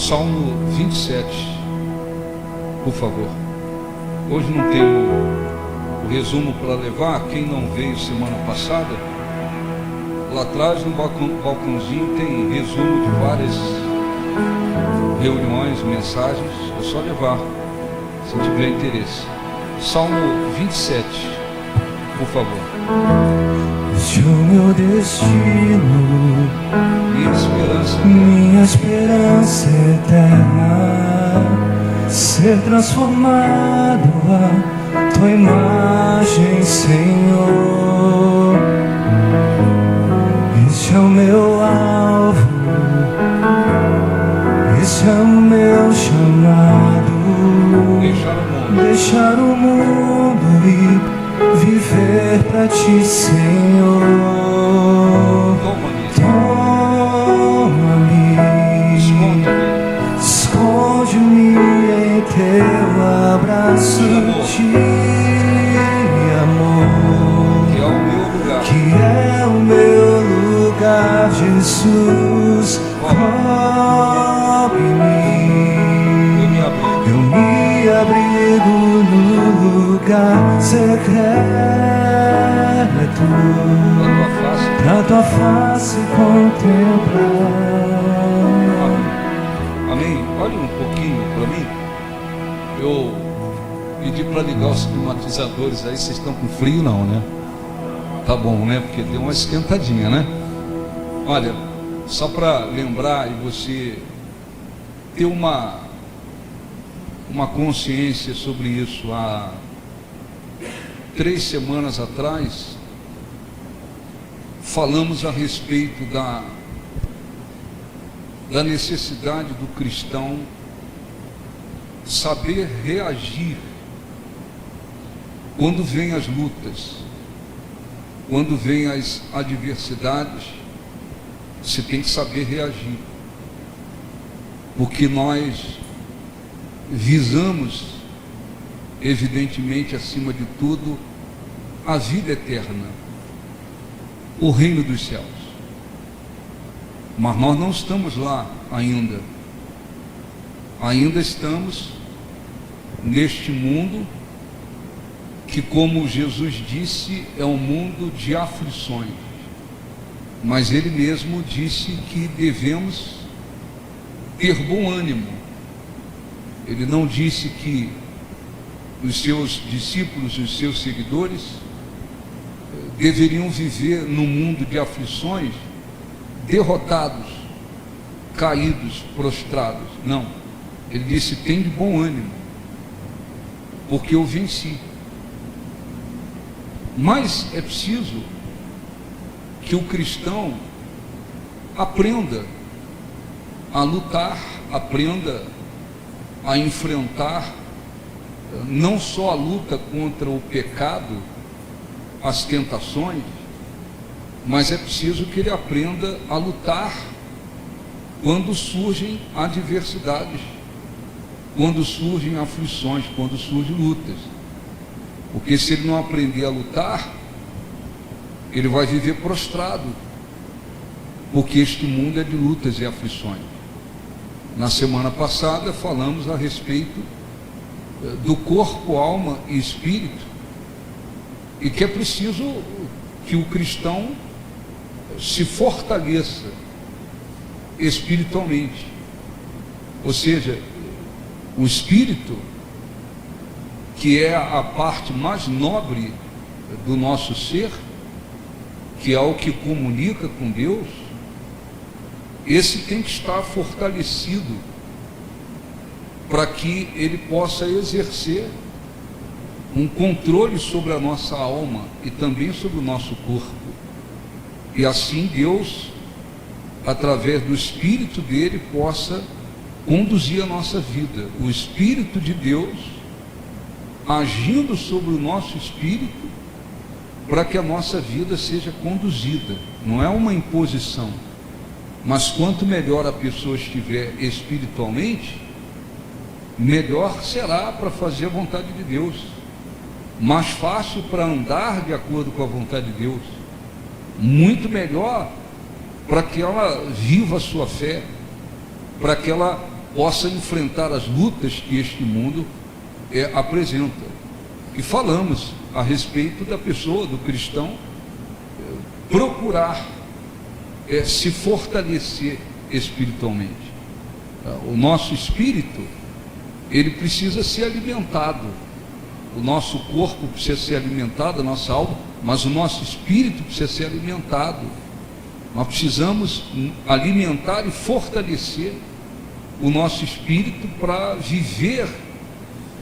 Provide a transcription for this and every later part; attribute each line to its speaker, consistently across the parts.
Speaker 1: Salmo 27, por favor. Hoje não tem o resumo para levar. Quem não veio semana passada, lá atrás no balcãozinho tem resumo de várias reuniões, mensagens. É só levar, se tiver interesse. Salmo 27, por favor.
Speaker 2: Se o meu destino, minha esperança eterna, ser transformado à tua imagem, Senhor. Este é o meu alvo, este é o meu chamado. Deixar o mundo e viver pra ti, Senhor. Toma-me, esconde-me em teu abraço de amor, que é o meu lugar, Jesus. Cobre-me, eu me abrigo no lugar secreto, pra tua face contemplar.
Speaker 1: Amém. Olha um pouquinho para mim. Eu pedi para ligar os climatizadores aí. Vocês estão com frio não, né? Tá bom, né? Porque deu uma esquentadinha, né? Olha, só para lembrar e você ter uma consciência sobre isso. Há 3 semanas atrás falamos a respeito da necessidade do cristão saber reagir quando vêm as lutas, quando vêm as adversidades. Você tem que saber reagir, porque nós visamos, evidentemente, acima de tudo, a vida eterna, o reino dos céus. Mas nós não estamos lá ainda. Ainda estamos neste mundo que, como Jesus disse, é um mundo de aflições. Mas Ele mesmo disse que devemos ter bom ânimo. Ele não disse que os seus discípulos, os seus seguidores, deveriam viver num mundo de aflições, derrotados, caídos, prostrados. Não. Ele disse: tem de bom ânimo, porque eu venci. Mas é preciso que o cristão aprenda a lutar, aprenda a enfrentar não só a luta contra o pecado, as tentações, mas é preciso que ele aprenda a lutar quando surgem adversidades, quando surgem aflições, quando surgem lutas. Porque se ele não aprender a lutar, ele vai viver prostrado, porque este mundo é de lutas e aflições. Na semana passada falamos a respeito do corpo, alma e espírito, e que é preciso que o cristão se fortaleça espiritualmente. Ou seja, o espírito, que é a parte mais nobre do nosso ser, que é o que comunica com Deus, esse tem que estar fortalecido para que ele possa exercer um controle sobre a nossa alma e também sobre o nosso corpo. E assim Deus, através do Espírito dele, possa conduzir a nossa vida. O Espírito de Deus agindo sobre o nosso espírito para que a nossa vida seja conduzida. Não é uma imposição, mas quanto melhor a pessoa estiver espiritualmente, melhor será para fazer a vontade de Deus, mais fácil para andar de acordo com a vontade de Deus, muito melhor para que ela viva a sua fé, para que ela possa enfrentar as lutas que este mundo apresenta. E falamos a respeito da pessoa, do cristão, procurar se fortalecer espiritualmente. O nosso espírito, ele precisa ser alimentado. O nosso corpo precisa ser alimentado, a nossa alma, mas o nosso espírito precisa ser alimentado. Nós precisamos alimentar e fortalecer o nosso espírito para viver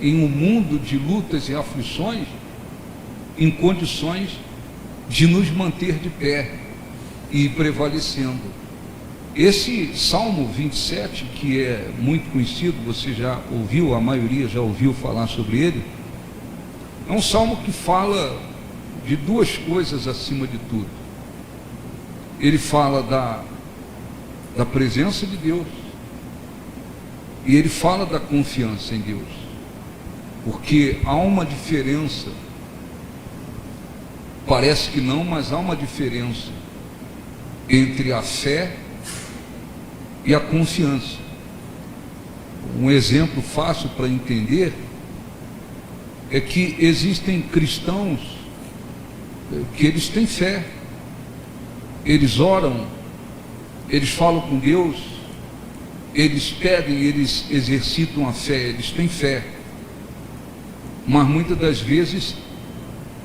Speaker 1: em um mundo de lutas e aflições em condições de nos manter de pé e prevalecendo. Esse Salmo 27, que é muito conhecido, você já ouviu, a maioria já ouviu falar sobre ele, é um salmo que fala de duas coisas acima de tudo. Ele fala da presença de Deus e ele fala da confiança em Deus, porque há uma diferença, parece que não, mas há uma diferença entre a fé e a confiança. Um exemplo fácil para entender é que existem cristãos que eles têm fé, eles oram, eles falam com Deus, eles pedem, eles exercitam a fé, eles têm fé, mas muitas das vezes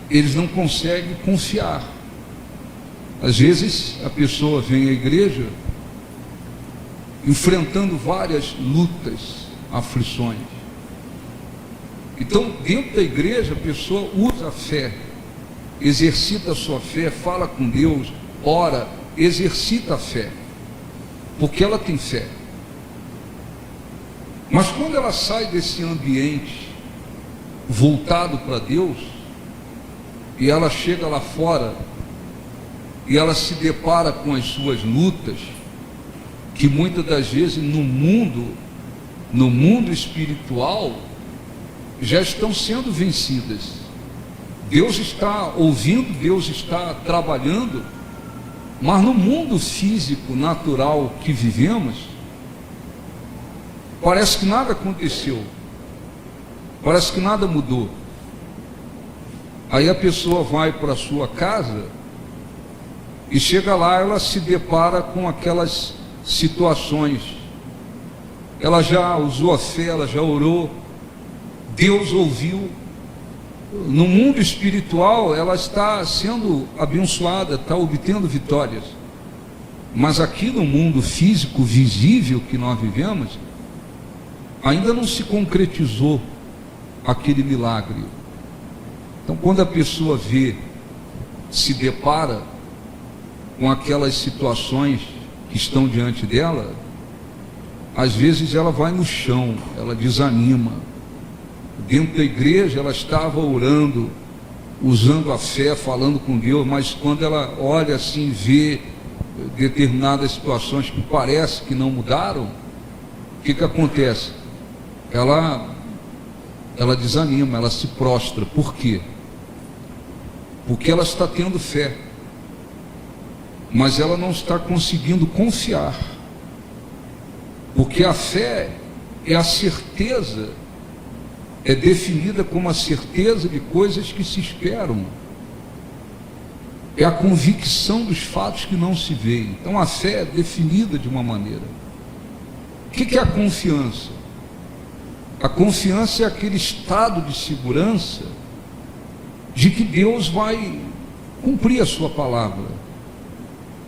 Speaker 1: eles não conseguem confiar. Às vezes a pessoa vem à igreja enfrentando várias lutas, aflições. Então, dentro da igreja, a pessoa usa a fé, exercita a sua fé, fala com Deus, ora, exercita a fé, porque ela tem fé. Mas quando ela sai desse ambiente voltado para Deus, e ela chega lá fora, e ela se depara com as suas lutas, que muitas das vezes no mundo espiritual, já estão sendo vencidas. Deus está ouvindo, Deus está trabalhando, mas no mundo físico, natural que vivemos, parece que nada aconteceu, parece que nada mudou. Aí a pessoa vai para a sua casa e chega lá, ela se depara com aquelas situações. Ela já usou a fé, ela já orou, Deus ouviu. No mundo espiritual ela está sendo abençoada, está obtendo vitórias, mas aqui no mundo físico visível que nós vivemos, ainda não se concretizou aquele milagre. Então, quando a pessoa se depara com aquelas situações que estão diante dela, às vezes ela vai no chão, ela desanima. Dentro da igreja ela estava orando, usando a fé, falando com Deus, mas quando ela olha assim, vê determinadas situações que parece que não mudaram, o que acontece? Ela desanima, ela se prostra. Por quê? Porque ela está tendo fé, mas ela não está conseguindo confiar, porque a fé é a certeza, é definida como a certeza de coisas que se esperam, é a convicção dos fatos que não se veem. Então a fé é definida de uma maneira. O que é a confiança? A confiança é aquele estado de segurança de que Deus vai cumprir a sua palavra,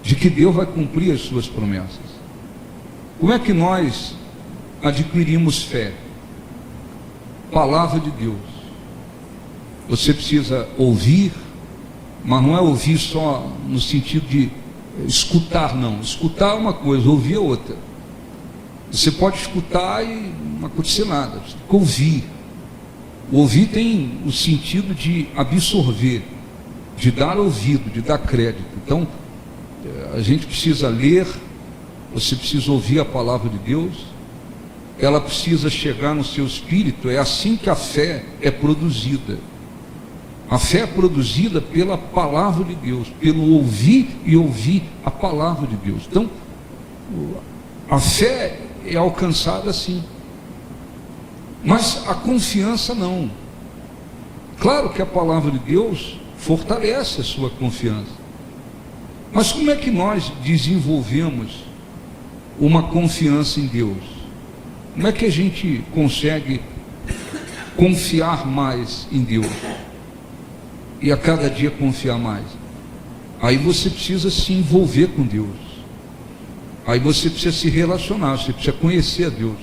Speaker 1: de que Deus vai cumprir as suas promessas. Como é que nós adquirimos fé? Palavra de Deus. Você precisa ouvir, mas não é ouvir só no sentido de escutar, não. Escutar é uma coisa, ouvir é outra. Você pode escutar e não acontecer nada, você tem que ouvir. O ouvir tem o sentido de absorver, de dar ouvido, de dar crédito. Então, a gente precisa ler, você precisa ouvir a palavra de Deus, ela precisa chegar no seu espírito. É assim que a fé é produzida. A fé é produzida pela palavra de Deus, pelo ouvir e ouvir a palavra de Deus. Então, a fé é alcançada sim. Mas a confiança não. Claro que a palavra de Deus fortalece a sua confiança. Mas como é que nós desenvolvemos uma confiança em Deus? Como é que a gente consegue confiar mais em Deus? E a cada dia confiar mais? Aí você precisa se envolver com Deus. Aí você precisa se relacionar, você precisa conhecer a Deus.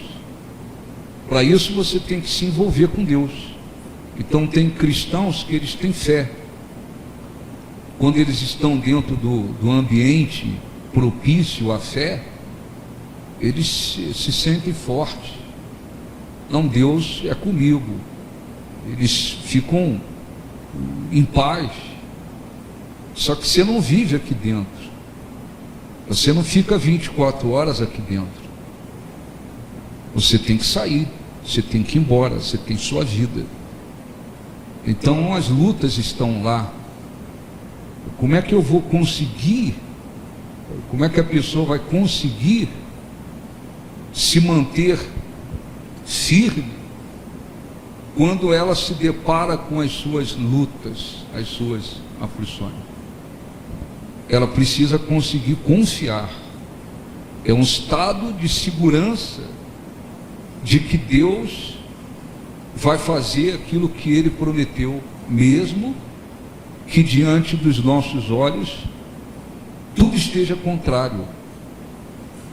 Speaker 1: Para isso você tem que se envolver com Deus. Então tem cristãos que eles têm fé. Quando eles estão dentro do ambiente propício à fé, eles se sentem fortes. Não, Deus é comigo. Eles ficam em paz. Só que você não vive aqui dentro. Você não fica 24 horas aqui dentro. Você tem que sair, você tem que ir embora, você tem sua vida. Então as lutas estão lá. Como é que eu vou conseguir? Como é que a pessoa vai conseguir se manter firme quando ela se depara com as suas lutas, as suas aflições? Ela precisa conseguir confiar. É um estado de segurança de que Deus vai fazer aquilo que Ele prometeu, mesmo que diante dos nossos olhos tudo esteja contrário.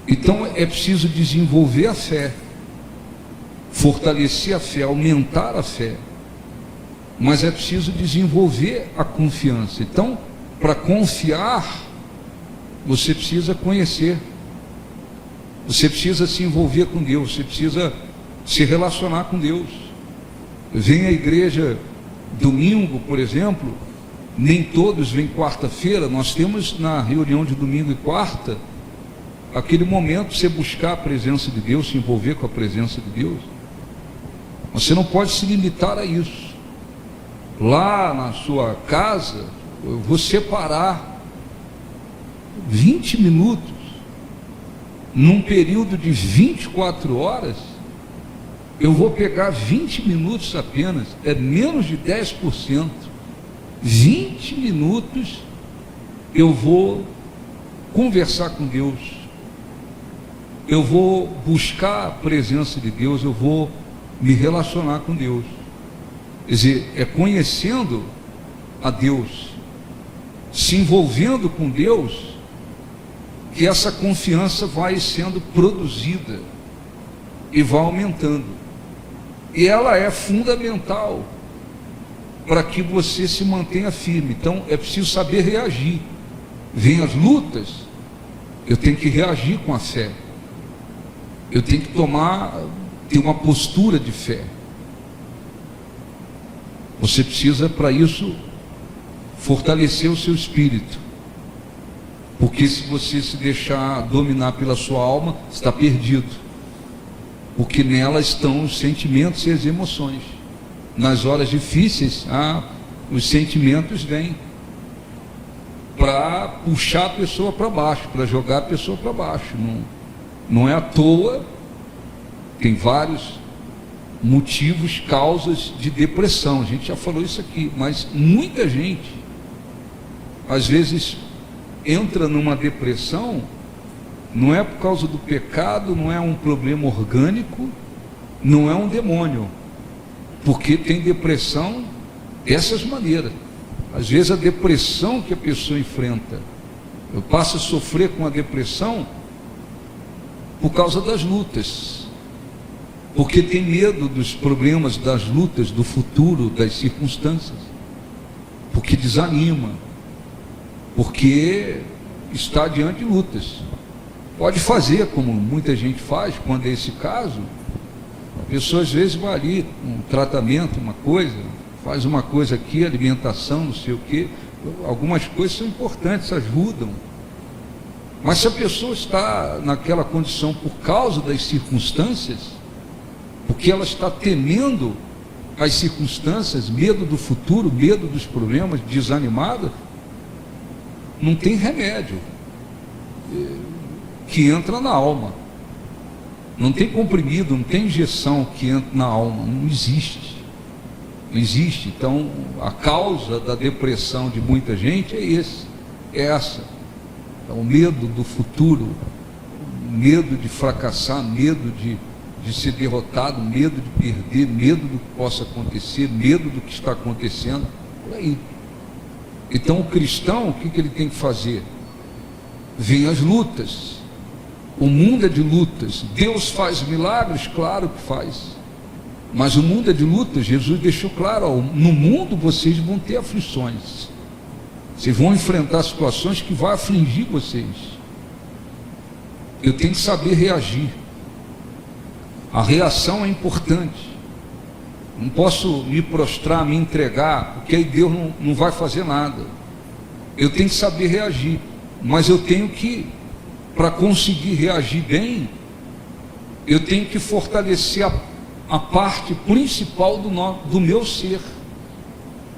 Speaker 1: Então é preciso desenvolver a fé, fortalecer a fé, aumentar a fé, mas é preciso desenvolver a confiança. Então, para confiar, você precisa conhecer, você precisa se envolver com Deus, você precisa se relacionar com Deus. Vem à igreja domingo, por exemplo, nem todos vêm quarta-feira. Nós temos na reunião de domingo e quarta aquele momento de você buscar a presença de Deus, se envolver com a presença de Deus. Você não pode se limitar a isso. Lá na sua casa, eu vou separar 20 minutos num período de 24 horas. Eu vou pegar 20 minutos apenas, é menos de 10%. 20 minutos eu vou conversar com Deus, eu vou buscar a presença de Deus, eu vou me relacionar com Deus. Quer dizer, é conhecendo a Deus, se envolvendo com Deus, que essa confiança vai sendo produzida e vai aumentando. E ela é fundamental para que você se mantenha firme. Então é preciso saber reagir. Vem as lutas, eu tenho que reagir com a fé. Eu tenho que ter uma postura de fé. Você precisa, para isso, fortalecer o seu espírito. Porque se você se deixar dominar pela sua alma, está perdido. Porque nela estão os sentimentos e as emoções. Nas horas difíceis, os sentimentos vêm para puxar a pessoa para baixo, para jogar a pessoa para baixo. Não é à toa, tem vários motivos, causas de depressão. A gente já falou isso aqui, mas muita gente, às vezes, entra numa depressão, não é por causa do pecado, não é um problema orgânico, não é um demônio, porque tem depressão dessas maneiras. Às vezes a depressão que a pessoa enfrenta, eu passo a sofrer com a depressão por causa das lutas, porque tem medo dos problemas, das lutas, do futuro, das circunstâncias, porque desanima, porque está diante de lutas. Pode fazer como muita gente faz, quando é esse caso, a pessoa às vezes vai ali, um tratamento, uma coisa, faz uma coisa aqui, alimentação, não sei o quê, algumas coisas são importantes, ajudam. Mas se a pessoa está naquela condição por causa das circunstâncias, porque ela está temendo as circunstâncias, medo do futuro, medo dos problemas, desanimada, não tem remédio que entra na alma. Não tem comprimido, não tem injeção que entra na alma, não existe. Não existe. Então, a causa da depressão de muita gente é essa. É o medo do futuro, medo de fracassar, medo de ser derrotado, medo de perder, medo do que possa acontecer, medo do que está acontecendo, por aí. Então, o cristão, o que ele tem que fazer? Vem as lutas. O mundo é de lutas. Deus faz milagres? Claro que faz. Mas o mundo é de lutas. Jesus deixou claro, ó, no mundo vocês vão ter aflições. Vocês vão enfrentar situações que vão afligir vocês. Eu tenho que saber reagir. A reação é importante. Não posso me prostrar, me entregar, porque aí Deus não vai fazer nada. Eu tenho que saber reagir. Mas eu tenho que, para conseguir reagir bem, eu tenho que fortalecer a parte principal do meu ser.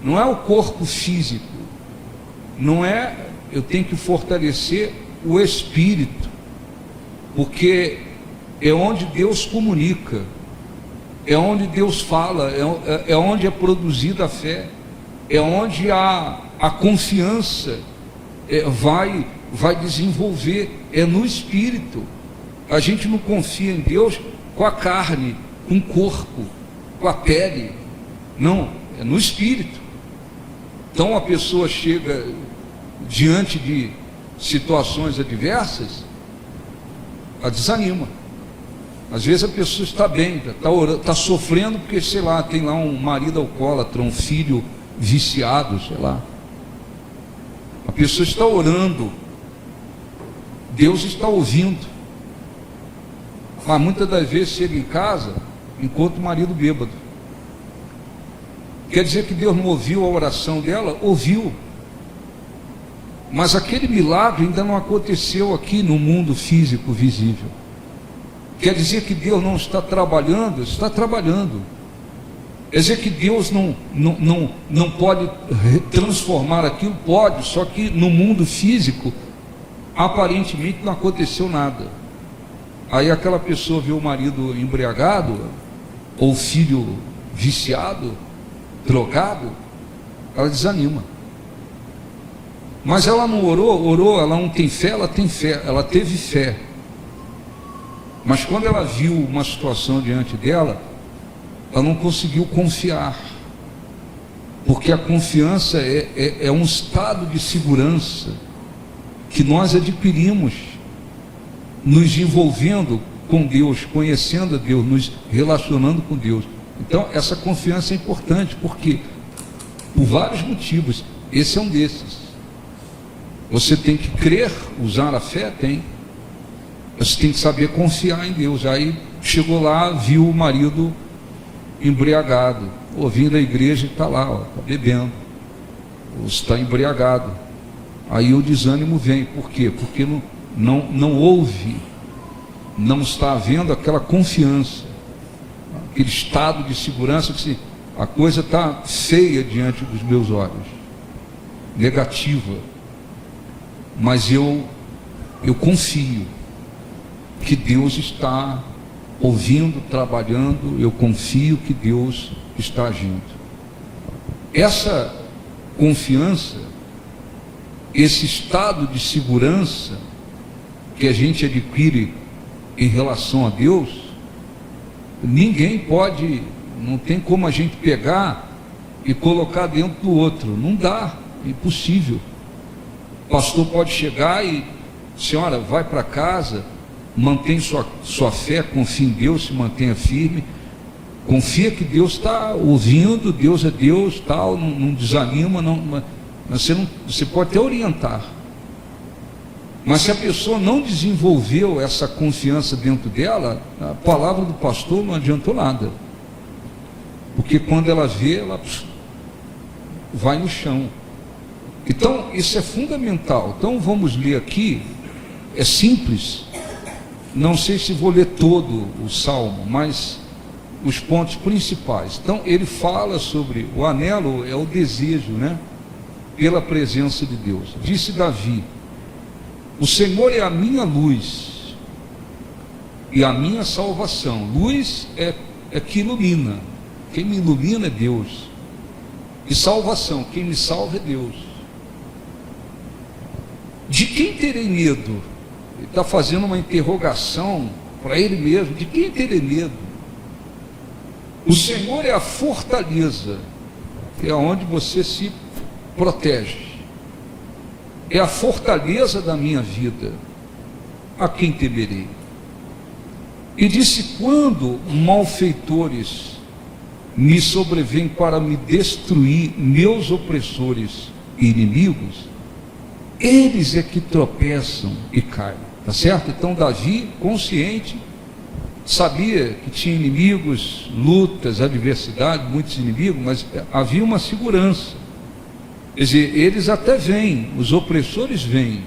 Speaker 1: Não é o corpo físico. Não é, eu tenho que fortalecer o espírito. Porque é onde Deus comunica. É onde Deus fala. É onde é produzida a fé. É onde a confiança vai desenvolver. É no espírito. A gente não confia em Deus com a carne, com o corpo, com a pele. Não, é no espírito. Então a pessoa chega diante de situações adversas, ela desanima. Às vezes a pessoa está bem, está sofrendo porque, sei lá, tem lá um marido alcoólatra, um filho viciado, sei lá. A pessoa está orando, Deus está ouvindo. Mas muitas das vezes chega em casa, encontra o marido bêbado. Quer dizer que Deus não ouviu a oração dela? Ouviu. Mas aquele milagre ainda não aconteceu aqui no mundo físico visível. Quer dizer que Deus não está trabalhando? Está trabalhando. Quer dizer que Deus não pode transformar aquilo? Pode, só que no mundo físico, aparentemente não aconteceu nada. Aí aquela pessoa vê o marido embriagado, ou o filho viciado, drogado, ela desanima. Mas ela não orou, ela não tem fé, ela tem fé, ela teve fé. Mas quando ela viu uma situação diante dela, ela não conseguiu confiar. Porque a confiança é um estado de segurança que nós adquirimos nos envolvendo com Deus, conhecendo a Deus, nos relacionando com Deus. Então essa confiança é importante, porque por vários motivos, esse é um desses. Você tem que crer, usar a fé, tem. Você tem que saber confiar em Deus. Aí chegou lá, viu o marido embriagado, ouvindo a igreja e está lá, está bebendo, ou está embriagado. Aí o desânimo vem. Por quê? Porque não houve, não está havendo aquela confiança, aquele estado de segurança que a coisa está feia diante dos meus olhos, negativa. Mas eu confio que Deus está ouvindo, trabalhando, eu confio que Deus está agindo. Essa confiança, esse estado de segurança que a gente adquire em relação a Deus, ninguém pode, não tem como a gente pegar e colocar dentro do outro, não dá, é impossível. O pastor pode chegar e, senhora, vai para casa, mantém sua fé, confia em Deus, se mantenha firme, confia que Deus está ouvindo, Deus é Deus, tal, não desanima, você pode até orientar. Mas se a pessoa não desenvolveu essa confiança dentro dela, a palavra do pastor não adiantou nada. Porque quando ela vê, ela vai no chão. Então, isso é fundamental. Então, vamos ler aqui, é simples, não sei se vou ler todo o Salmo, mas os pontos principais. Então, ele fala sobre o anelo, é o desejo, né? Pela presença de Deus. Disse Davi: o Senhor é a minha luz, e a minha salvação. Luz é que ilumina. Quem me ilumina é Deus. E salvação, quem me salva é Deus. De quem terei medo? Ele está fazendo uma interrogação para ele mesmo. De quem terei medo? O Senhor é a fortaleza, é onde você se protege. É a fortaleza da minha vida. A quem temerei? E disse: quando malfeitores me sobrevêm para me destruir, meus opressores e inimigos, eles é que tropeçam e caem. Tá certo? Então Davi, consciente, sabia que tinha inimigos, lutas, adversidade, muitos inimigos, mas havia uma segurança. Quer dizer, eles até vêm, os opressores vêm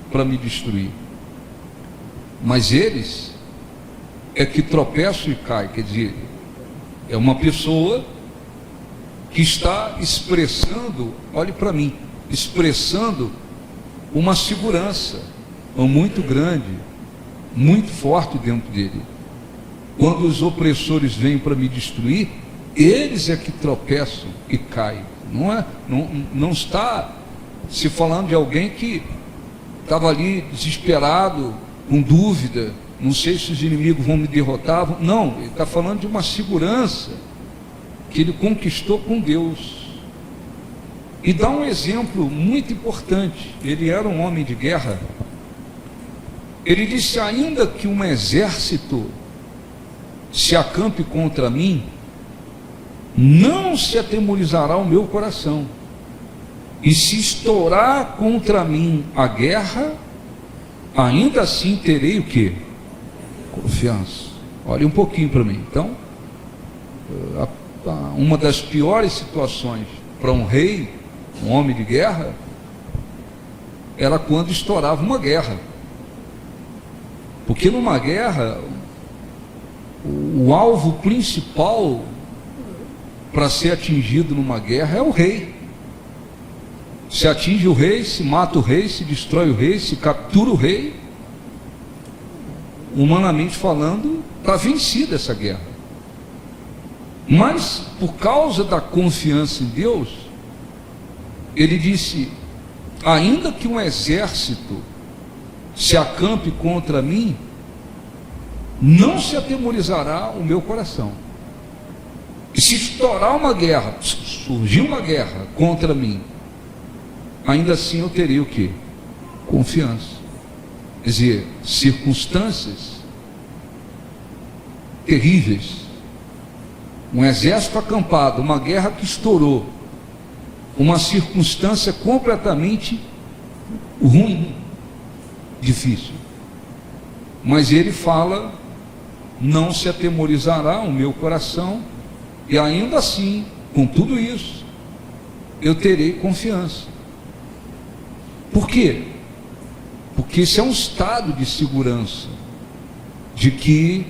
Speaker 1: para me destruir, mas eles é que tropeçam e caem. Quer dizer, é uma pessoa que está expressando, olhe para mim, expressando uma segurança muito grande, muito forte dentro dele. Quando os opressores vêm para me destruir, eles é que tropeçam e caem. Não está se falando de alguém que estava ali desesperado, com dúvida, não sei se os inimigos vão me derrotar. Não, ele está falando de uma segurança que ele conquistou com Deus. E dá um exemplo muito importante. Ele era um homem de guerra. Ele disse: ainda que um exército se acampe contra mim, não se atemorizará o meu coração. E se estourar contra mim a guerra, ainda assim terei o quê? Confiança. Olhe um pouquinho para mim. Então, uma das piores situações para um rei, um homem de guerra, era quando estourava uma guerra. Porque numa guerra, o alvo principal para ser atingido numa guerra é o rei. Se atinge o rei, se mata o rei, se destrói o rei, se captura o rei, humanamente falando, está vencida essa guerra. Mas por causa da confiança em Deus, ele disse: ainda que um exército se acampe contra mim, não se atemorizará o meu coração. E se estourar uma guerra, surgir uma guerra contra mim, ainda assim eu terei o quê? Confiança. Quer dizer, circunstâncias terríveis, um exército acampado, uma guerra que estourou, uma circunstância completamente ruim, difícil. Mas ele fala: não se atemorizará o meu coração, e ainda assim, com tudo isso, eu terei confiança. Por quê? Porque isso é um estado de segurança, de que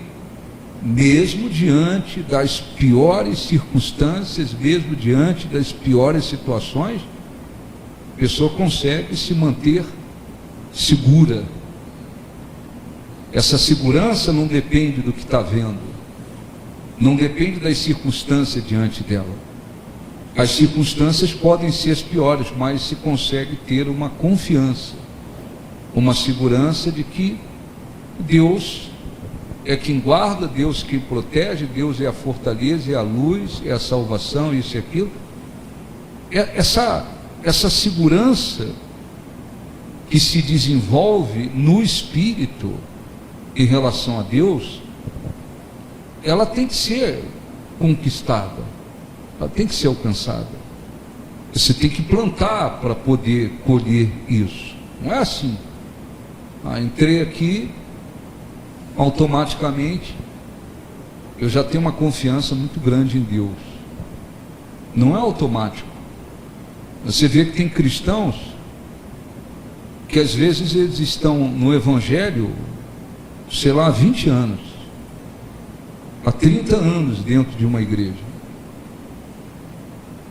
Speaker 1: mesmo diante das piores circunstâncias, mesmo diante das piores situações, a pessoa consegue se manter segura. Essa segurança não depende do que está vendo, não depende das circunstâncias diante dela. As circunstâncias podem ser as piores, mas se consegue ter uma confiança, uma segurança de que Deus é quem guarda, Deus quem protege, Deus é a fortaleza, é a luz, é a salvação, isso e aquilo. Essa segurança que se desenvolve no espírito em relação a Deus, ela tem que ser conquistada, ela tem que ser alcançada. Você tem que plantar para poder colher isso. Não é assim: entrei aqui, automaticamente eu já tenho uma confiança muito grande em Deus. Não é automático. Você vê que tem cristãos que às vezes eles estão no evangelho, sei lá, há 20 anos, há 30 anos dentro de uma igreja.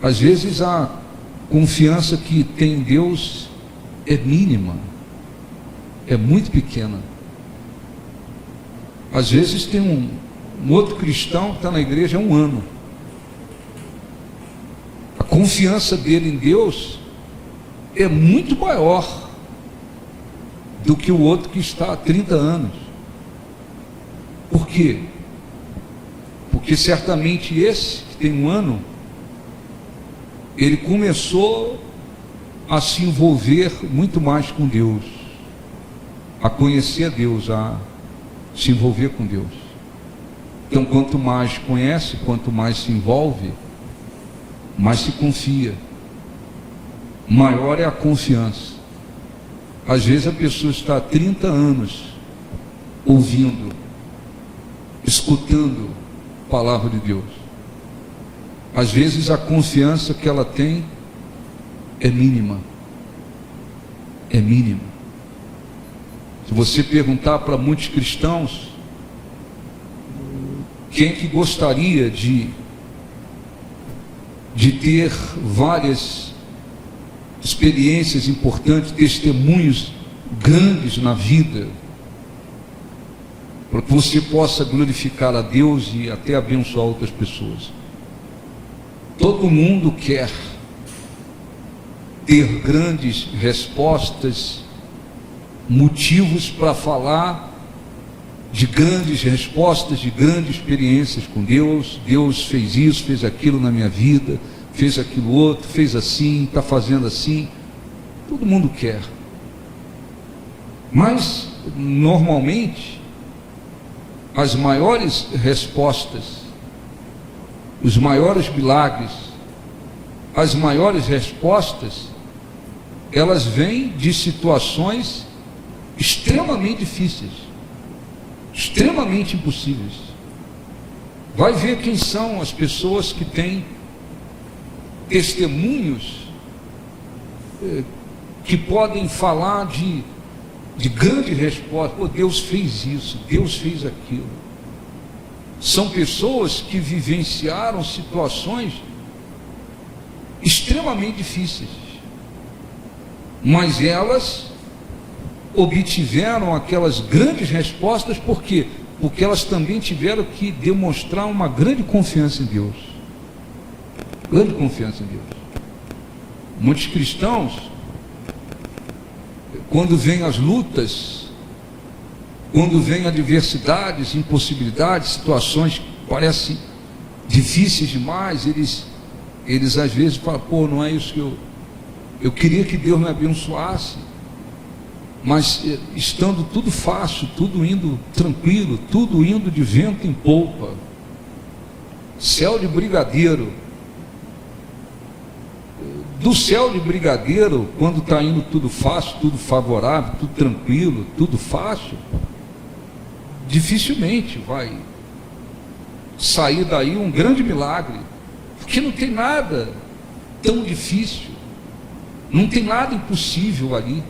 Speaker 1: Às vezes a confiança que tem em Deus é mínima, é muito pequena. Às vezes tem um outro cristão que está na igreja há 1 ano. A confiança dele em Deus é muito maior do que o outro que está há 30 anos. Por quê? Porque certamente esse que tem 1 ano, ele começou a se envolver muito mais com Deus, a conhecer a Deus, a se envolver com Deus. Então, quanto mais conhece, quanto mais se envolve, mais se confia, maior é a confiança. Às vezes a pessoa está há 30 anos ouvindo, escutando a palavra de Deus. Às vezes a confiança que ela tem é mínima. É mínima. Se você perguntar para muitos cristãos, quem que gostaria de ter várias experiências importantes, testemunhos grandes na vida, para que você possa glorificar a Deus e até abençoar outras pessoas. Todo mundo quer ter grandes respostas, motivos para falar de grandes respostas, de grandes experiências com Deus. Deus fez isso, fez aquilo na minha vida, fez aquilo outro, fez assim, está fazendo assim. Todo mundo quer. Mas, normalmente, as maiores respostas, os maiores milagres, as maiores respostas, elas vêm de situações extremamente difíceis, extremamente impossíveis. Vai ver quem são as pessoas que têm testemunhos que podem falar de grandes respostas. Pô, Deus fez isso, Deus fez aquilo. São pessoas que vivenciaram situações extremamente difíceis, mas elas obtiveram aquelas grandes respostas. Por quê? Porque elas também tiveram que demonstrar uma grande confiança em Deus. Grande confiança em Deus. Muitos cristãos, quando vêm as lutas, quando vêm adversidades, impossibilidades, situações que parecem difíceis demais, eles às vezes falam: pô, não é isso que eu queria que Deus me abençoasse, mas estando tudo fácil, tudo indo tranquilo, tudo indo de vento em polpa, céu de brigadeiro. Do céu de brigadeiro, quando está indo tudo fácil, tudo favorável, tudo tranquilo, tudo fácil, dificilmente vai sair daí um grande milagre, porque não tem nada tão difícil, não tem nada impossível ali,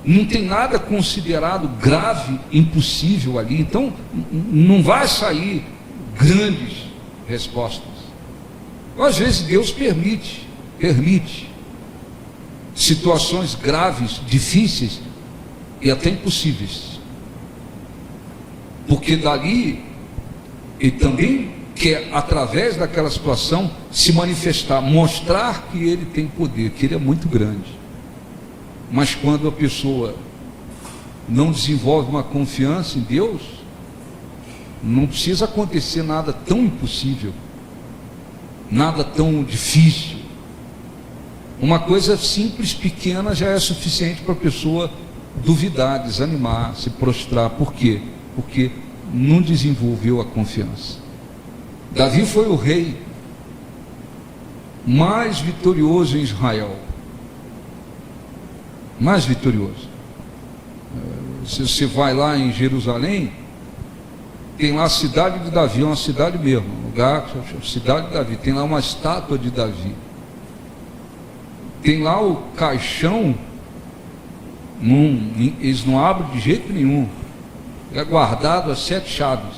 Speaker 1: não tem nada considerado grave, impossível ali. Então não vai sair grandes respostas. Às vezes Deus permite situações graves, difíceis e até impossíveis, porque dali ele também quer, através daquela situação, se manifestar, mostrar que ele tem poder, que ele é muito grande. Mas quando a pessoa não desenvolve uma confiança em Deus, não precisa acontecer nada tão impossível, nada tão difícil. Uma coisa simples, pequena, já é suficiente para a pessoa duvidar, desanimar, se prostrar. Por quê? Porque não desenvolveu a confiança. Davi foi o rei mais vitorioso em Israel. Mais vitorioso. Se você vai lá em Jerusalém, tem lá a cidade de Davi, é uma cidade mesmo, um lugar, cidade de Davi, tem lá uma estátua de Davi. Tem lá o caixão, eles não abrem de jeito nenhum, é guardado a 7 chaves.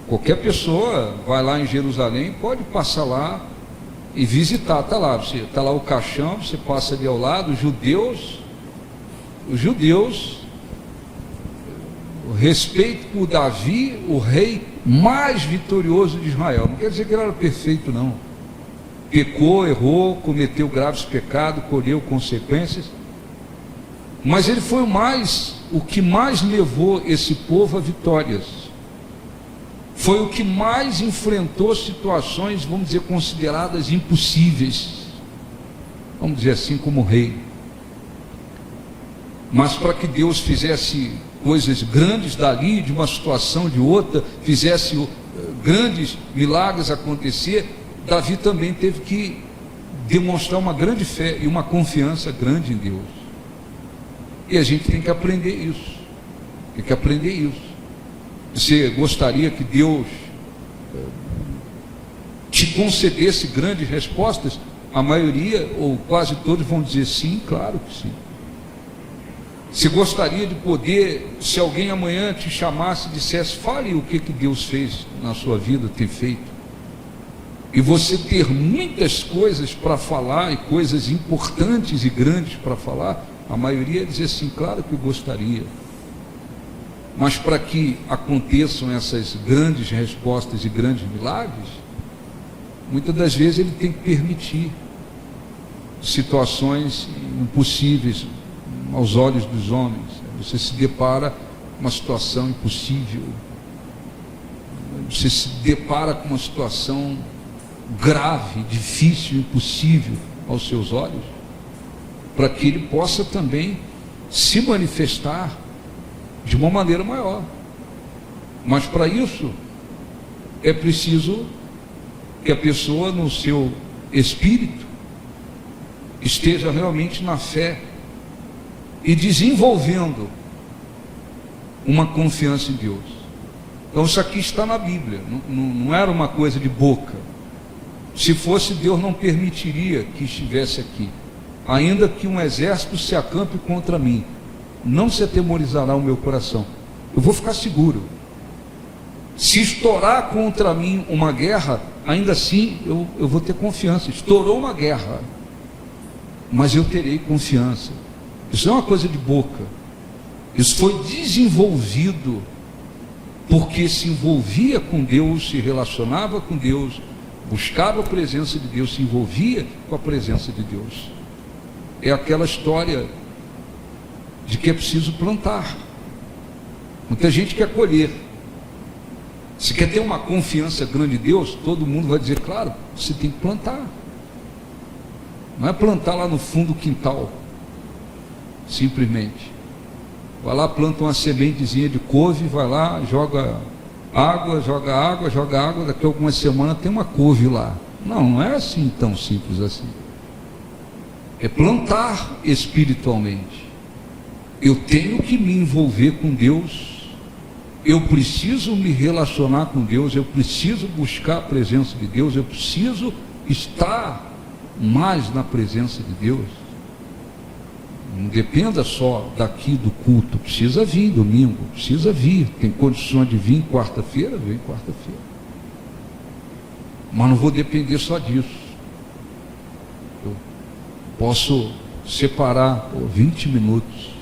Speaker 1: Qualquer pessoa vai lá em Jerusalém, pode passar lá e visitar. Está lá o caixão, você passa ali ao lado. Os judeus respeito por Davi, o rei mais vitorioso de Israel. Não quer dizer que ele era perfeito, não. Pecou, errou, cometeu graves pecados, colheu consequências, mas ele foi o que mais levou esse povo a vitórias. Foi o que mais enfrentou situações, vamos dizer, consideradas impossíveis, vamos dizer assim, como rei. Mas para que Deus fizesse coisas grandes dali, de uma situação de outra, fizesse grandes milagres acontecer, Davi também teve que demonstrar uma grande fé e uma confiança grande em Deus. E a gente tem que aprender isso. Tem que aprender isso. Você gostaria que Deus te concedesse grandes respostas? A maioria, ou quase todos, vão dizer sim, claro que sim. Você gostaria de poder, se alguém amanhã te chamasse e dissesse, fale o que Deus fez na sua vida, tem feito, e você ter muitas coisas para falar, e coisas importantes e grandes para falar, a maioria ia dizer sim, claro que eu gostaria. Mas para que aconteçam essas grandes respostas e grandes milagres, muitas das vezes ele tem que permitir situações impossíveis aos olhos dos homens. Você se depara com uma situação impossível, você se depara com uma situação grave, difícil, impossível aos seus olhos, para que ele possa também se manifestar de uma maneira maior. Mas para isso é preciso que a pessoa, no seu espírito, esteja realmente na fé e desenvolvendo uma confiança em Deus. Então isso aqui está na Bíblia, não era uma coisa de boca. Se fosse, Deus não permitiria que estivesse aqui. Ainda que um exército se acampe contra mim, não se atemorizará o meu coração. Eu vou ficar seguro. Se estourar contra mim uma guerra, ainda assim eu vou ter confiança. Estourou uma guerra, mas eu terei confiança. Isso não é uma coisa de boca. Isso foi desenvolvido porque se envolvia com Deus, se relacionava com Deus, buscava a presença de Deus, se envolvia com a presença de Deus. É aquela história de que é preciso plantar. Muita gente quer colher. Se quer ter uma confiança grande em Deus, todo mundo vai dizer, claro, você tem que plantar. Não é plantar lá no fundo do quintal, simplesmente. Vai lá, planta uma sementezinha de couve, vai lá, joga água, daqui a algumas semanas tem uma couve lá. Não é assim tão simples assim. É plantar espiritualmente. Eu tenho que me envolver com Deus, eu preciso me relacionar com Deus, eu preciso buscar a presença de Deus, eu preciso estar mais na presença de Deus. Não dependa só daqui do culto, precisa vir domingo, precisa vir, tem condições de vir quarta-feira, vem quarta-feira. Mas não vou depender só disso. Eu posso separar 20 minutos,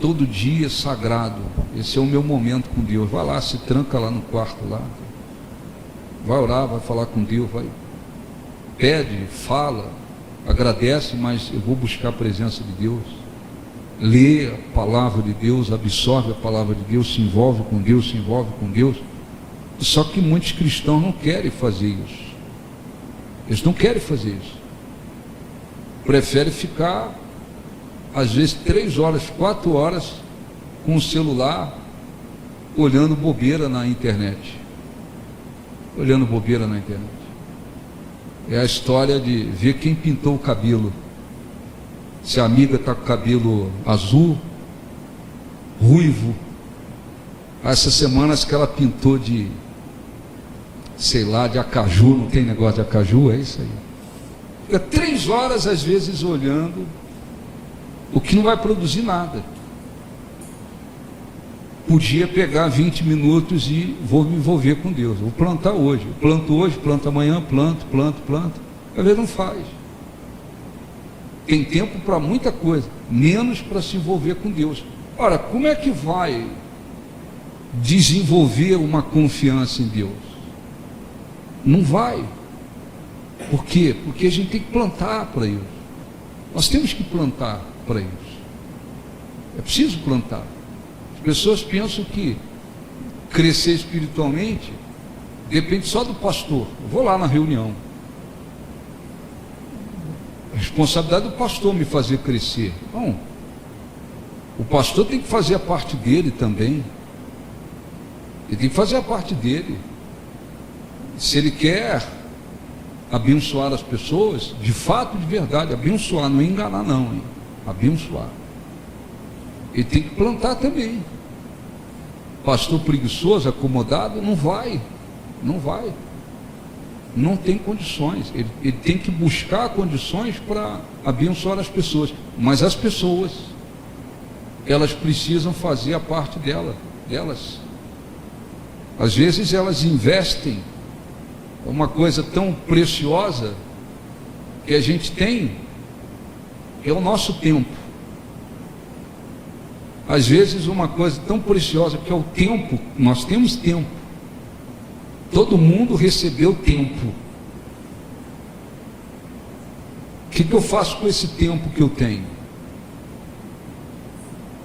Speaker 1: todo dia sagrado, esse é o meu momento com Deus. Vai lá, se tranca lá no quarto lá, vai orar, vai falar com Deus, vai, pede, fala, agradece, mas eu vou buscar a presença de Deus. Lê a palavra de Deus, absorve a palavra de Deus, se envolve com Deus, se envolve com Deus. Só que muitos cristãos não querem fazer isso. Eles não querem fazer isso. Preferem ficar, às vezes, 3 horas, 4 horas com o celular, olhando bobeira na internet. Olhando bobeira na internet. É a história de ver quem pintou o cabelo. Se a amiga está com o cabelo azul, ruivo. Essas semanas que ela pintou de, sei lá, de acaju, não tem negócio de acaju, é isso aí. Fica 3 horas às vezes olhando, o que não vai produzir nada. Podia pegar 20 minutos e vou me envolver com Deus, vou plantar hoje, planto amanhã, planto, às vezes não faz. Tem tempo para muita coisa, menos para se envolver com Deus. Ora, como é que vai desenvolver uma confiança em Deus. Não vai. Por quê? Porque a gente tem que plantar para isso. Nós temos que plantar para isso. É preciso plantar. As pessoas pensam que crescer espiritualmente depende só do pastor. Eu vou lá na reunião. A responsabilidade do pastor me fazer crescer. Não. O pastor tem que fazer a parte dele também. Ele tem que fazer a parte dele. Se ele quer abençoar as pessoas, de fato, de verdade, abençoar, não é enganar não, hein? Abençoar. Ele tem que plantar também. Pastor preguiçoso, acomodado, não vai. Não tem condições. Ele tem que buscar condições para abençoar as pessoas. Mas as pessoas, elas precisam fazer a parte delas. Às vezes elas investem uma coisa tão preciosa que a gente tem, que é o nosso tempo. Às vezes uma coisa tão preciosa que é o tempo. Nós temos tempo. Todo mundo recebeu tempo. O que eu faço com esse tempo que eu tenho?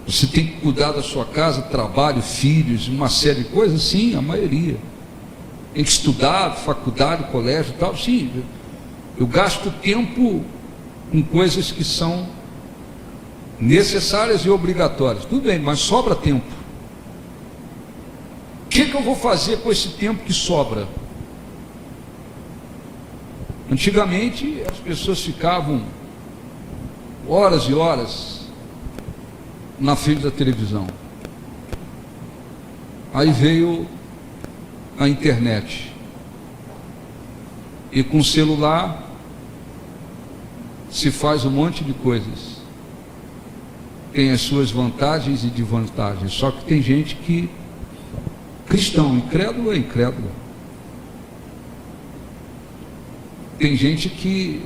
Speaker 1: Você tem que cuidar da sua casa, trabalho, filhos, uma série de coisas? Sim, a maioria. Tem que estudar, faculdade, colégio e tal. Sim, eu gasto tempo com coisas que são necessárias e obrigatórias. Tudo bem, mas sobra tempo. O que eu vou fazer com esse tempo que sobra? Antigamente as pessoas ficavam horas e horas na frente da televisão. Aí veio a internet. E com o celular se faz um monte de coisas. Tem as suas vantagens e desvantagens. Só que tem gente que, cristão, incrédulo é incrédulo. Tem gente que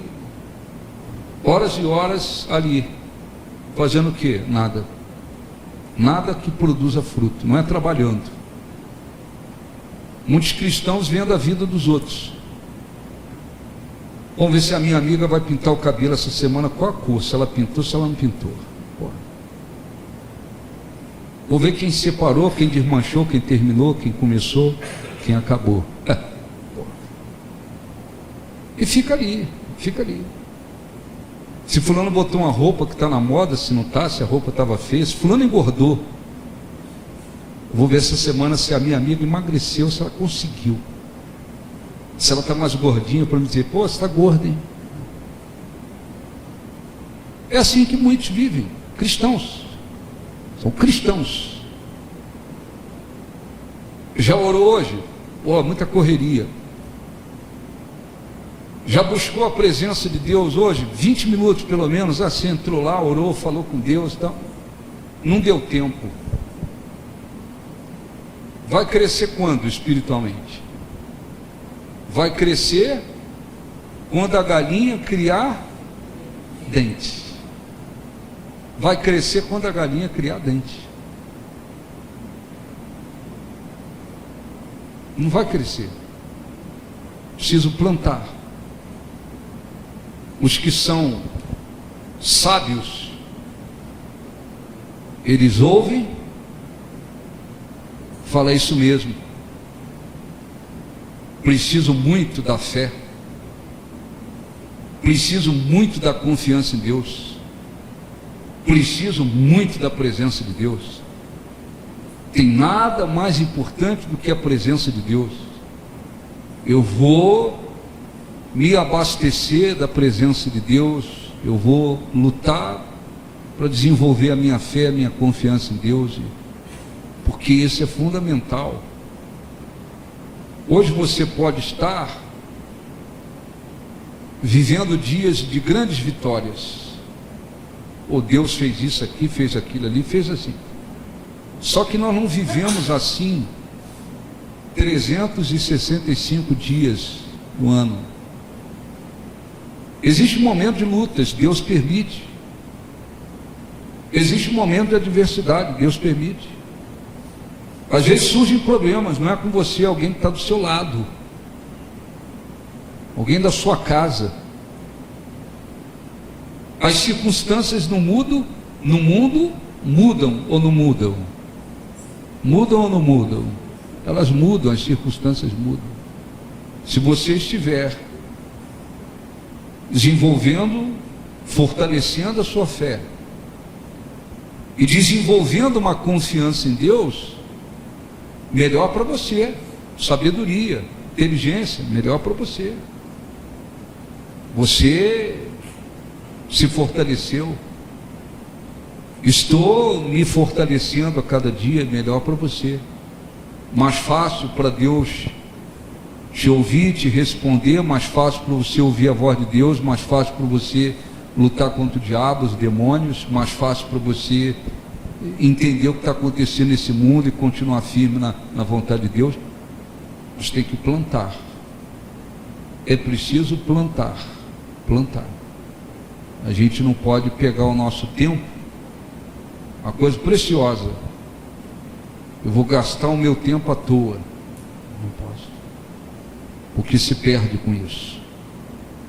Speaker 1: horas e horas ali, fazendo o quê? Nada que produza fruto, não é trabalhando. Muitos cristãos vendo a vida dos outros. Vamos ver se a minha amiga vai pintar o cabelo essa semana, qual a cor, se ela pintou, se ela não pintou. Vou ver quem separou, quem desmanchou, quem terminou, quem começou, quem acabou. E fica ali. Se fulano botou uma roupa que está na moda, se não está, se a roupa estava feia, se fulano engordou. Vou ver essa semana se a minha amiga emagreceu, se ela conseguiu. Se ela está mais gordinha, para me dizer, pô, você está gorda, hein? É assim que muitos vivem, cristãos. São cristãos. Já orou hoje? Pô, muita correria. Já buscou a presença de Deus hoje? 20 minutos pelo menos, assim, entrou lá, orou, falou com Deus e tal. Não deu tempo. Vai crescer quando espiritualmente? Vai crescer quando a galinha criar dentes. Vai crescer quando a galinha criar dente. Não vai crescer. Preciso plantar. Os que são sábios, eles ouvem, fala isso mesmo. Preciso muito da fé. Preciso muito da confiança em Deus. Preciso muito da presença de Deus. Tem nada mais importante do que a presença de Deus. Eu vou me abastecer da presença de Deus. Eu vou lutar para desenvolver a minha fé, a minha confiança em Deus, porque isso é fundamental. Hoje você pode estar vivendo dias de grandes vitórias. Deus fez isso aqui, fez aquilo ali, fez assim. Só que nós não vivemos assim 365 dias no ano. Existe um momento de lutas, Deus permite. Existe um momento de adversidade, Deus permite. Às vezes surgem problemas, não é com você, é alguém que está do seu lado, alguém da sua casa. As circunstâncias no mundo mudam ou não mudam? Mudam ou não mudam? Elas mudam, as circunstâncias mudam. Se você estiver desenvolvendo, fortalecendo a sua fé e desenvolvendo uma confiança em Deus, melhor para você. Sabedoria, inteligência, melhor para você. Você se fortaleceu. Estou me fortalecendo a cada dia, melhor para você. Mais fácil para Deus te ouvir, te responder, mais fácil para você ouvir a voz de Deus, mais fácil para você lutar contra o diabo, os demônios, mais fácil para você entender o que está acontecendo nesse mundo e continuar firme na vontade de Deus. Mas tem que plantar. É preciso plantar. A gente não pode pegar o nosso tempo, uma coisa preciosa. Eu vou gastar o meu tempo à toa. Não posso. O que se perde com isso?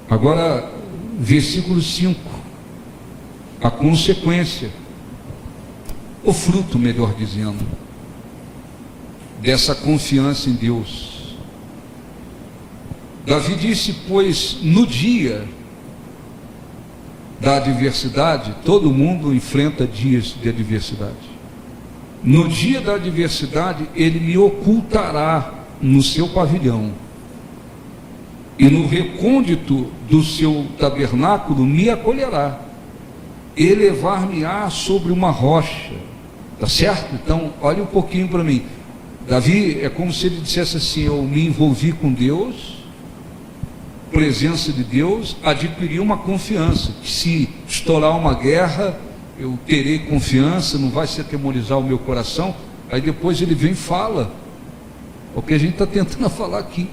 Speaker 1: Agora, versículo 5. A consequência, o fruto, melhor dizendo, dessa confiança em Deus. Davi disse, pois no dia da adversidade, todo mundo enfrenta dias de adversidade. No dia da adversidade, ele me ocultará no seu pavilhão, e no recôndito do seu tabernáculo me acolherá, elevar-me-á sobre uma rocha. Tá certo? Então, olha um pouquinho para mim. Davi, é como se ele dissesse assim: eu me envolvi com Deus, presença de Deus, adquiri uma confiança, que se estourar uma guerra, eu terei confiança, não vai se atemorizar o meu coração. Aí depois ele vem e fala o que a gente está tentando falar aqui.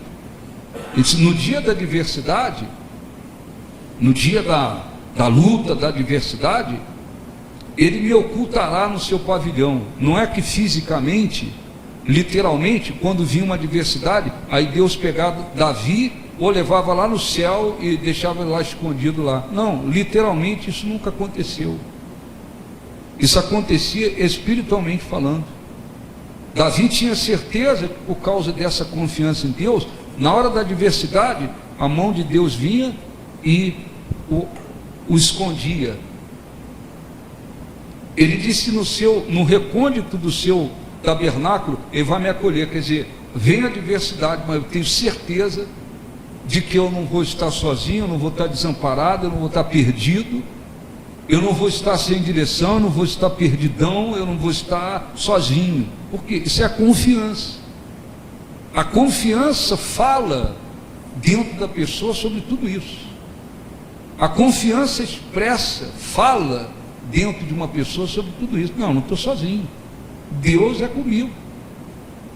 Speaker 1: Ele diz, no dia da adversidade, no dia da luta, da adversidade, ele me ocultará no seu pavilhão. Não é que fisicamente, literalmente, quando vinha uma adversidade, aí Deus pegava Davi, ou levava lá no céu e deixava ele lá escondido lá. Não, literalmente isso nunca aconteceu. Isso acontecia espiritualmente falando. Davi tinha certeza que por causa dessa confiança em Deus, na hora da adversidade, a mão de Deus vinha e o escondia. Ele disse no recôndito do seu tabernáculo, ele vai me acolher. Quer dizer, vem a adversidade, mas eu tenho certeza de que eu não vou estar sozinho, eu não vou estar desamparado, eu não vou estar perdido, eu não vou estar sem direção, eu não vou estar perdidão, eu não vou estar sozinho. Porque isso é a confiança. A confiança fala dentro da pessoa sobre tudo isso. A confiança expressa, fala dentro de uma pessoa sobre tudo isso. Não estou sozinho. Deus é comigo.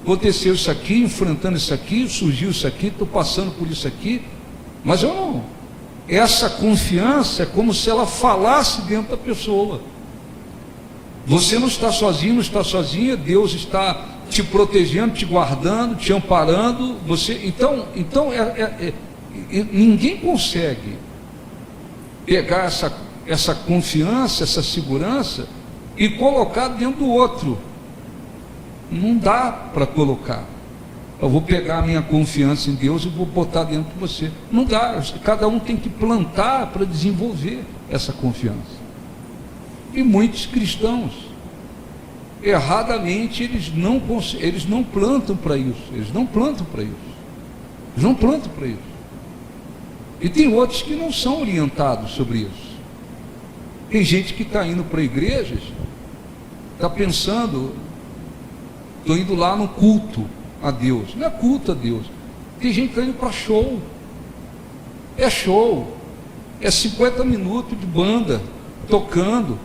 Speaker 1: Aconteceu isso aqui, enfrentando isso aqui, surgiu isso aqui, estou passando por isso aqui, mas eu não. Essa confiança é como se ela falasse dentro da pessoa. Você não está sozinho, não está sozinha, Deus está te protegendo, te guardando, te amparando. Então ninguém consegue pegar essa confiança, essa segurança e colocar dentro do outro. Não dá para colocar. Eu vou pegar a minha confiança em Deus e vou botar dentro de você. Não dá. Cada um tem que plantar para desenvolver essa confiança. E muitos cristãos, erradamente, eles não plantam para isso. Eles não plantam para isso. E tem outros que não são orientados sobre isso. Tem gente que está indo para igrejas, está pensando, estou indo lá no culto a Deus. Não é culto a Deus. Tem gente que está indo para show. É show. É 50 minutos de banda tocando.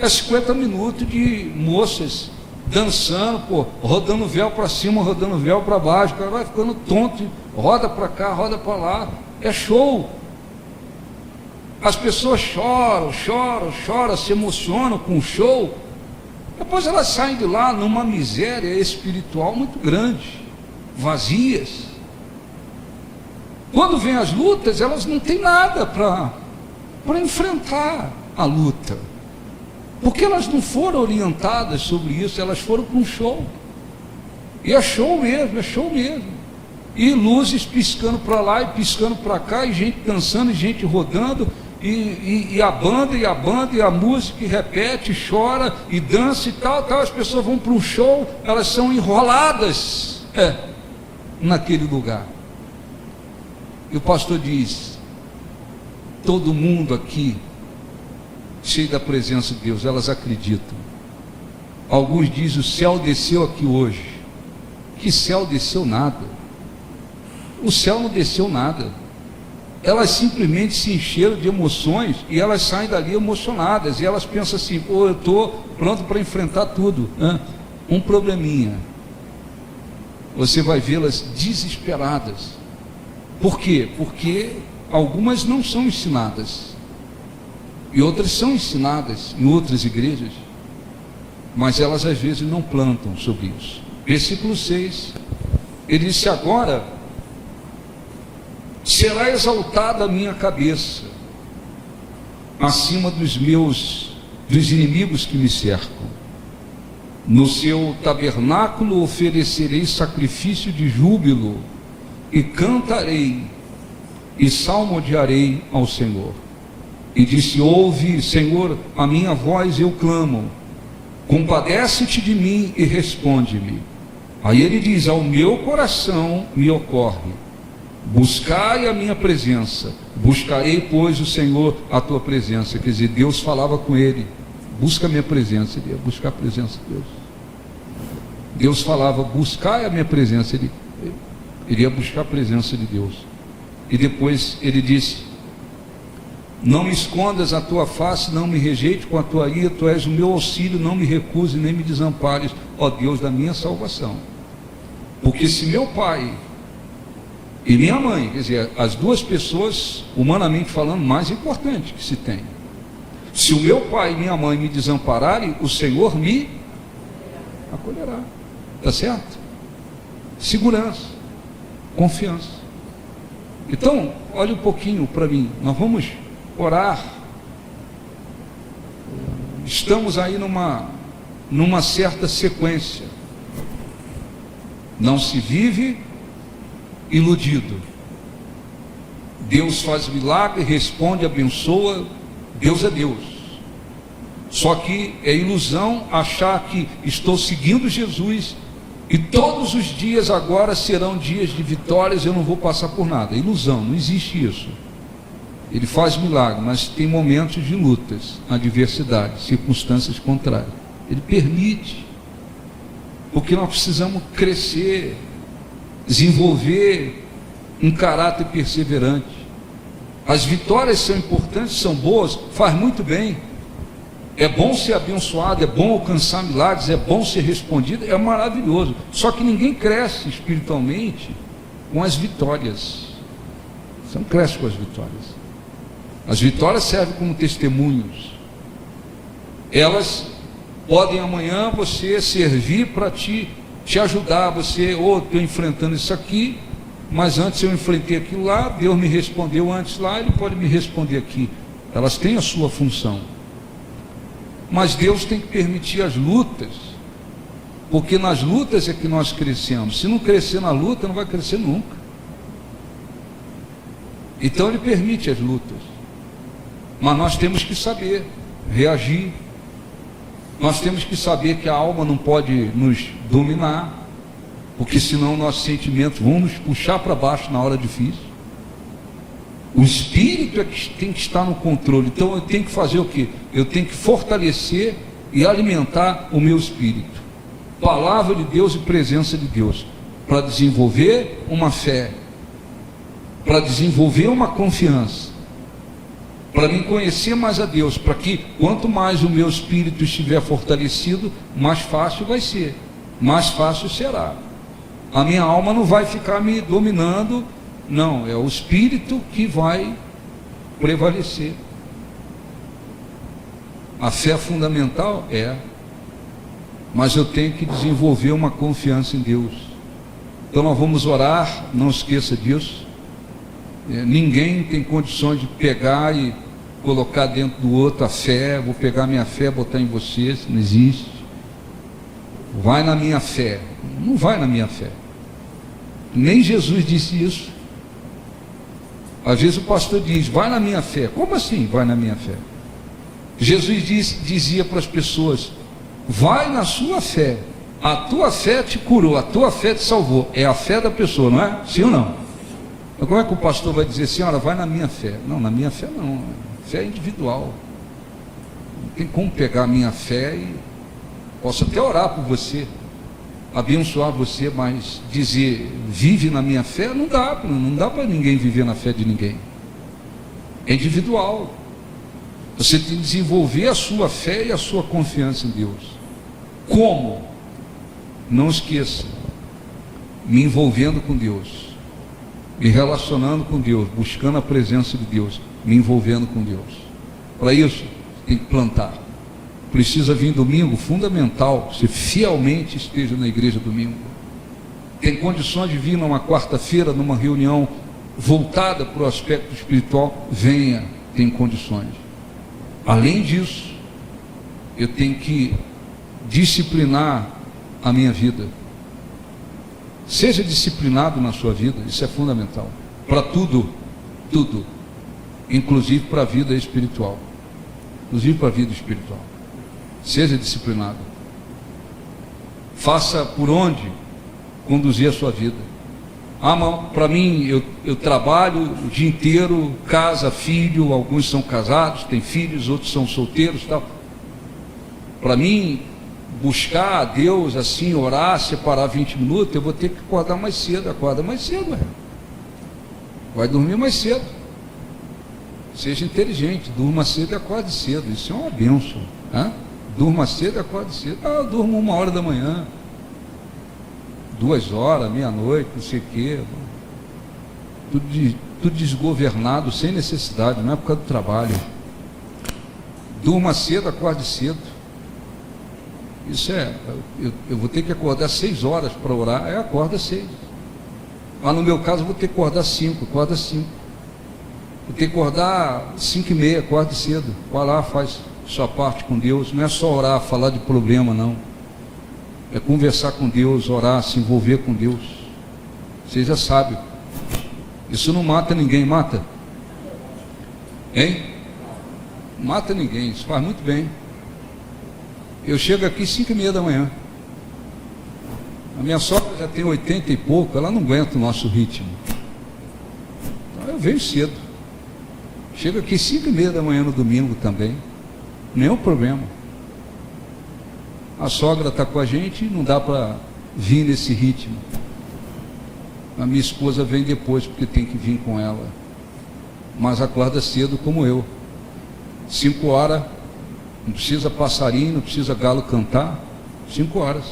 Speaker 1: É 50 minutos de moças dançando, rodando véu para cima, rodando véu para baixo. O cara vai ficando tonto, roda para cá, roda para lá. É show. As pessoas choram, se emocionam com o show. Depois elas saem de lá numa miséria espiritual muito grande, vazias. Quando vêm as lutas, elas não têm nada para enfrentar a luta, porque elas não foram orientadas sobre isso, elas foram para um show, e é show mesmo, e luzes piscando para lá e piscando para cá, e gente dançando, e gente rodando, e a banda, e a música, e repete, chora, e dança e tal, as pessoas vão para um show, elas são enroladas naquele lugar. E o pastor diz: todo mundo aqui, cheio da presença de Deus, elas acreditam. Alguns dizem: o céu desceu aqui hoje. Que céu desceu nada? O céu não desceu nada. Elas simplesmente se encheram de emoções e elas saem dali emocionadas. E elas pensam assim: pô, eu estou pronto para enfrentar tudo. Um probleminha. Você vai vê-las desesperadas. Por quê? Porque algumas não são ensinadas. E outras são ensinadas em outras igrejas. Mas elas às vezes não plantam sobre isso. Versículo 6. Ele disse: agora será exaltada a minha cabeça acima dos inimigos que me cercam. No seu tabernáculo oferecerei sacrifício de júbilo, e cantarei e salmodiarei ao Senhor. E disse: ouve, Senhor, a minha voz eu clamo, compadece-te de mim e responde-me. Aí ele diz: ao meu coração me ocorre, buscai a minha presença, buscarei, pois, o Senhor, a tua presença. Quer dizer, Deus falava com ele: busca a minha presença. Ele ia buscar a presença de Deus. Deus falava: buscai a minha presença. Ele ia buscar a presença de Deus. E depois ele disse: não me escondas a tua face, não me rejeite com a tua ira, tu és o meu auxílio, não me recuse nem me desampares, ó Deus da minha salvação. Porque se meu pai e minha mãe, quer dizer, as duas pessoas, humanamente falando, mais importantes que se tem, se o meu pai e minha mãe me desampararem, o Senhor me acolherá. Está certo? Segurança, confiança. Então, olha um pouquinho para mim, nós vamos orar. Estamos aí numa certa sequência. Não se vive iludido. Deus faz milagre, responde, abençoa. Deus é Deus. Só que é ilusão achar que estou seguindo Jesus e todos os dias agora serão dias de vitórias, eu não vou passar por nada. É ilusão, não existe isso. Ele faz milagre, mas tem momentos de lutas, adversidades, circunstâncias contrárias. Ele permite, porque nós precisamos crescer, desenvolver um caráter perseverante. As vitórias são importantes, são boas, faz muito bem. É bom ser abençoado, é bom alcançar milagres, é bom ser respondido, é maravilhoso. Só que ninguém cresce espiritualmente com as vitórias. Você não cresce com as vitórias. As vitórias servem como testemunhos. Elas podem amanhã você servir para te ajudar. Você, estou enfrentando isso aqui, mas antes eu enfrentei aquilo lá, Deus me respondeu antes lá, Ele pode me responder aqui. Elas têm a sua função. Mas Deus tem que permitir as lutas, porque nas lutas é que nós crescemos. Se não crescer na luta, não vai crescer nunca. Então Ele permite as lutas, mas nós temos que saber reagir. Nós temos que saber que a alma não pode nos dominar, porque senão nossos sentimentos vão nos puxar para baixo na hora difícil. O espírito é que tem que estar no controle. Então eu tenho que fazer o quê? Eu tenho que fortalecer e alimentar o meu espírito. Palavra de Deus e presença de Deus, para desenvolver uma fé, para desenvolver uma confiança, para me conhecer mais a Deus, para que quanto mais o meu espírito estiver fortalecido, mais fácil vai ser, mais fácil será. A minha alma não vai ficar me dominando. Não, é o espírito que vai prevalecer. A fé fundamental é mas eu tenho que desenvolver uma confiança em Deus. Então nós vamos orar, não esqueça disso. Ninguém tem condições de pegar e colocar dentro do outro a fé, vou pegar minha fé, botar em você, isso não existe. Vai na minha fé. Não vai na minha fé. Nem Jesus disse isso. Às vezes o pastor diz, vai na minha fé. Como assim vai na minha fé? Jesus dizia para as pessoas, vai na sua fé. A tua fé te curou, a tua fé te salvou. É a fé da pessoa, não é? Sim ou não? Então, como é que o pastor vai dizer, senhora, vai na minha fé? Não, na minha fé não. Fé é individual. Não tem como pegar a minha fé e posso até orar por você, abençoar você, mas dizer, vive na minha fé, não dá para ninguém viver na fé de ninguém. É individual. Você tem que desenvolver a sua fé e a sua confiança em Deus. Como? Não esqueça, me envolvendo com Deus, me relacionando com Deus, buscando a presença de Deus, me envolvendo com Deus. Para isso, tem que plantar. Precisa vir domingo, fundamental, você fielmente esteja na igreja domingo. Tem condições de vir numa quarta-feira, numa reunião voltada para o aspecto espiritual, venha, tem condições. Além disso, eu tenho que disciplinar a minha vida. Seja disciplinado na sua vida, isso é fundamental. Para tudo, tudo. Inclusive para a vida espiritual. Inclusive para a vida espiritual. Seja disciplinado. Faça por onde conduzir a sua vida. Para mim, eu trabalho o dia inteiro, casa, filho, alguns são casados, têm filhos, outros são solteiros, tal. Para mim, buscar a Deus assim, orar, separar 20 minutos, eu vou ter que acordar mais cedo. Acorda mais cedo, vai dormir mais cedo. Seja inteligente, durma cedo e acorde cedo. Isso é uma bênção, né? Durma cedo e acorde cedo. Eu durmo 1h da manhã, 2h, meia-noite, não sei o quê. Tudo desgovernado, sem necessidade, não é por causa do trabalho. Durma cedo, acorde cedo. Isso eu vou ter que acordar 6 horas para orar, acorda 6. Mas no meu caso eu vou ter que acordar 5, acorda 5. Vou ter que acordar 5h30, acorde cedo. Vai lá, faz sua parte com Deus. Não é só orar, falar de problema, não. É conversar com Deus, orar, se envolver com Deus. Seja sábio. Isso não mata ninguém, mata? Hein? Mata ninguém, isso faz muito bem. Eu chego aqui 5h30 da manhã. A minha sogra já tem 80 e pouco, ela não aguenta o nosso ritmo. Então eu venho cedo. Chego aqui 5h30 da manhã no domingo também. Nenhum problema. A sogra está com a gente, não dá para vir nesse ritmo. A minha esposa vem depois, porque tem que vir com ela. Mas acorda cedo como eu. 5 horas. Não precisa passarinho, não precisa galo cantar. 5 horas.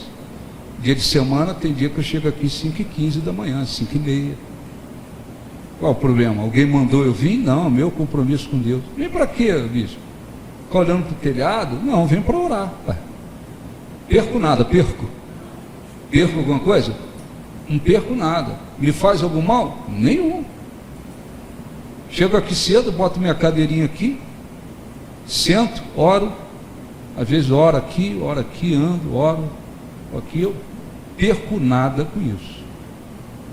Speaker 1: Dia de semana tem dia que eu chego aqui 5h15 da manhã, 5h30. Qual o problema? Alguém mandou eu vir? Não, meu compromisso com Deus. Vem para quê, bicho? Ficar olhando para o telhado? Não, vem para orar. Perco nada, perco. Perco alguma coisa? Não perco nada. Me faz algum mal? Nenhum. Chego aqui cedo, boto minha cadeirinha aqui, sento, oro, às vezes oro aqui, ando, oro, aqui, eu perco nada com isso.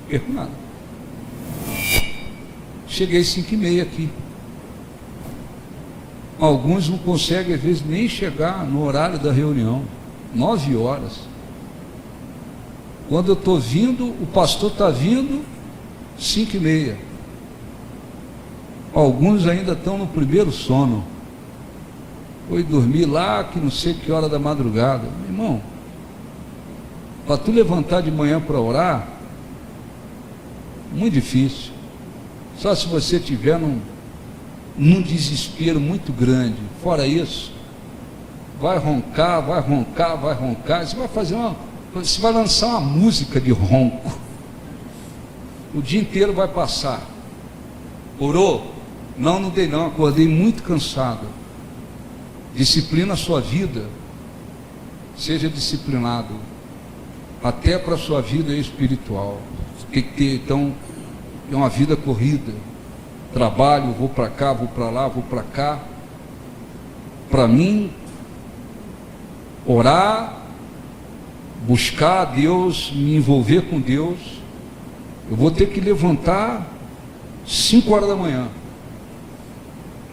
Speaker 1: Perco nada. Cheguei 5h30 aqui. Alguns não conseguem, às vezes, nem chegar no horário da reunião. 9 horas. Quando eu estou vindo, o pastor está vindo, 5h30. Alguns ainda estão no primeiro sono. Foi dormir lá, que não sei que hora da madrugada. Meu irmão, para tu levantar de manhã para orar, muito difícil. Só se você estiver num desespero muito grande. Fora isso, vai roncar. Você vai lançar uma música de ronco. O dia inteiro vai passar. Orou? Não dei não, acordei muito cansado. Disciplina a sua vida. seja disciplinado, até para a sua vida espiritual. Tem que ter, então, é uma vida corrida. Trabalho, vou para cá, vou para lá, vou para cá. Para mim, orar, buscar a Deus, me envolver com Deus, eu vou ter que levantar 5 horas da manhã.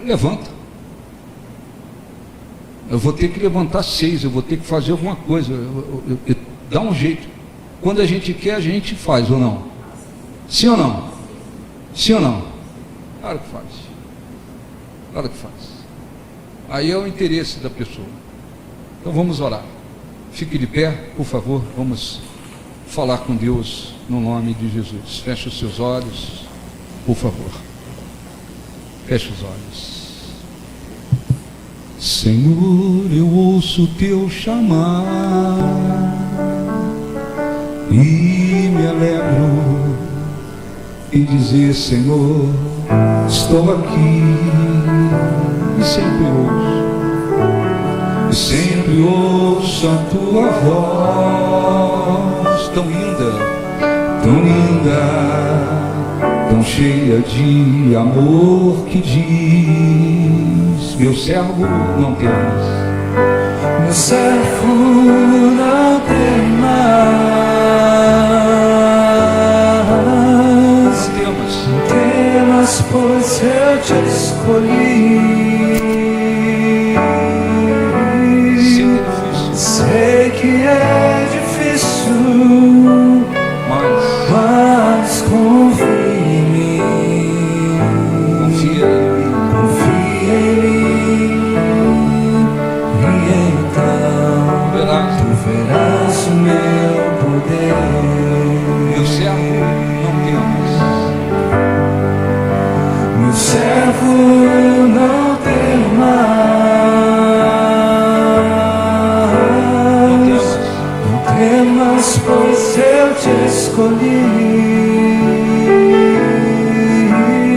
Speaker 1: Levanta. Eu vou ter que levantar 6, eu vou ter que fazer alguma coisa. Dá um jeito. Quando a gente quer, a gente faz ou não? Sim ou não? Sim ou não? Claro que faz. Claro que faz. Aí é o interesse da pessoa. Então vamos orar. Fique de pé, por favor. Vamos falar com Deus no nome de Jesus. Feche os seus olhos, por favor. Feche os olhos. Senhor, eu ouço teu chamar e me alegro em dizer: Senhor, estou aqui. E sempre ouço a tua voz tão linda, tão cheia de amor, que diz: meu servo, não temas.
Speaker 2: Meu servo, não temas. Não temas, pois eu te escolhi. Sei que é difícil, mas confia em mim. Confia em mim. E então tu verás o meu poder.
Speaker 1: Meu servo, não temas.
Speaker 2: Meu servo, não temas. Pois eu te escolhi.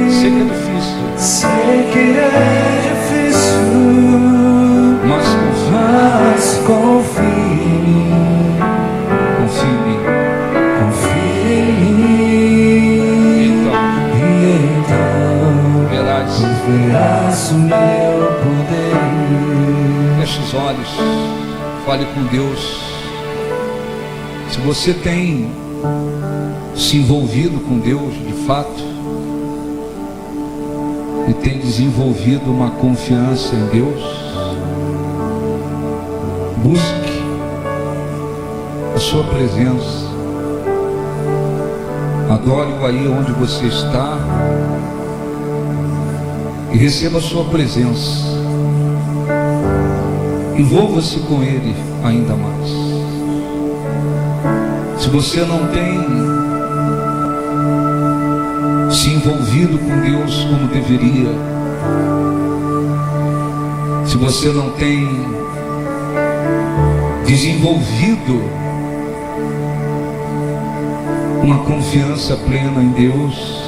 Speaker 1: Sei que é difícil.
Speaker 2: Sei que é difícil,
Speaker 1: mas
Speaker 2: confia em mim. Confia em mim. E então verás o meu poder.
Speaker 1: Feche os olhos. Fale com Deus. Se você tem se envolvido com Deus de fato e tem desenvolvido uma confiança em Deus, busque a sua presença, adore-o aí onde você está e receba a sua presença. Envolva-se com Ele ainda mais. Se você não tem se envolvido com Deus como deveria, se você não tem desenvolvido uma confiança plena em Deus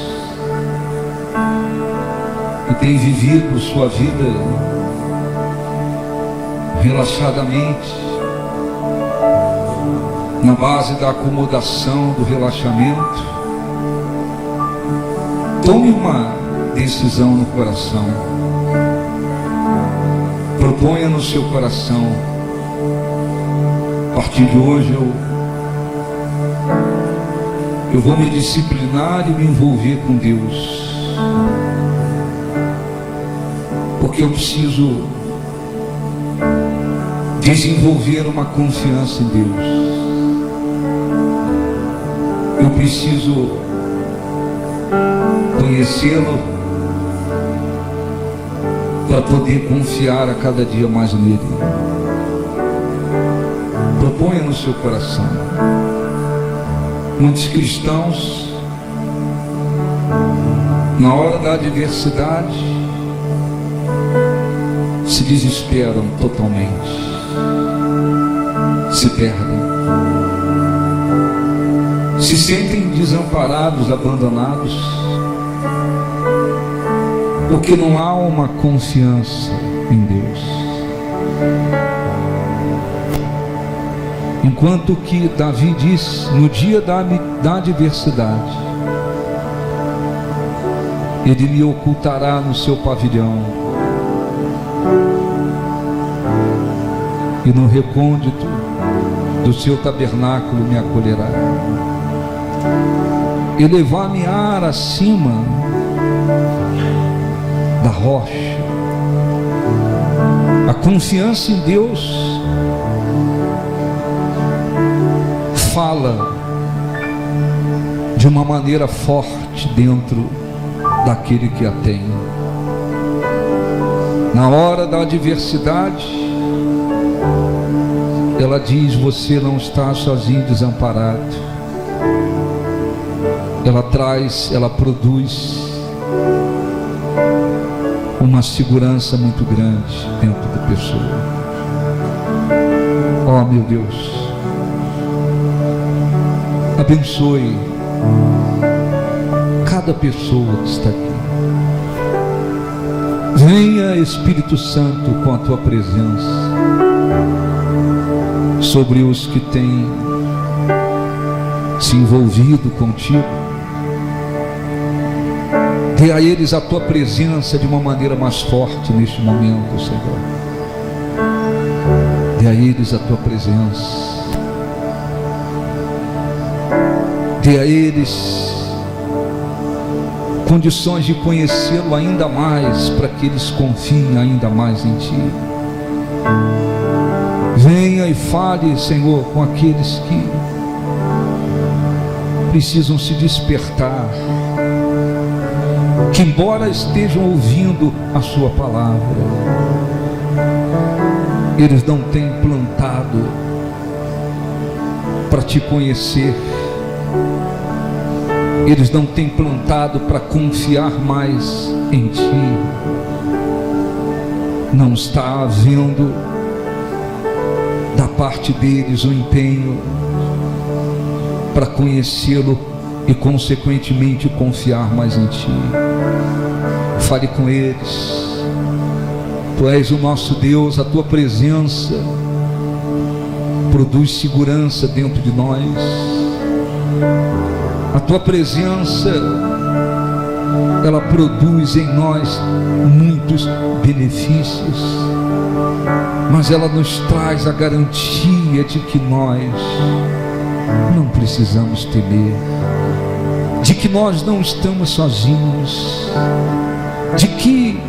Speaker 1: e tem vivido sua vida relaxadamente, na base da acomodação, do relaxamento, tome uma decisão no coração. Proponha no seu coração: a partir de hoje eu vou me disciplinar e me envolver com Deus, porque eu preciso desenvolver uma confiança em Deus. Eu preciso conhecê-lo para poder confiar a cada dia mais nele. Proponha no seu coração. Muitos cristãos, na hora da adversidade, se desesperam totalmente, se perdem, se sentem desamparados, abandonados, porque não há uma confiança em Deus. Enquanto que Davi diz, no dia da adversidade, ele me ocultará no seu pavilhão, e no recôndito do seu tabernáculo me acolherá. Elevar-me-á acima da rocha. A confiança em Deus fala de uma maneira forte dentro daquele que a tem. Na hora da adversidade, ela diz: você não está sozinho, desamparado. Ela produz uma segurança muito grande dentro da pessoa. Oh, meu Deus, abençoe cada pessoa que está aqui. Venha, Espírito Santo, com a tua presença sobre os que têm se envolvido contigo. Dê a eles a tua presença de uma maneira mais forte neste momento, Senhor. Dê a eles a tua presença. Dê a eles condições de conhecê-lo ainda mais, para que eles confiem ainda mais em ti. Venha e fale, Senhor, com aqueles que precisam se despertar, que embora estejam ouvindo a sua palavra, eles não têm plantado para te conhecer, eles não têm plantado para confiar mais em ti. Não está havendo da parte deles o empenho para conhecê-lo e consequentemente confiar mais em ti. Fale com eles. Tu és o nosso Deus, a tua presença produz segurança dentro de nós. A tua presença, ela produz em nós muitos benefícios, mas ela nos traz a garantia de que nós não precisamos temer, de que nós não estamos sozinhos, de que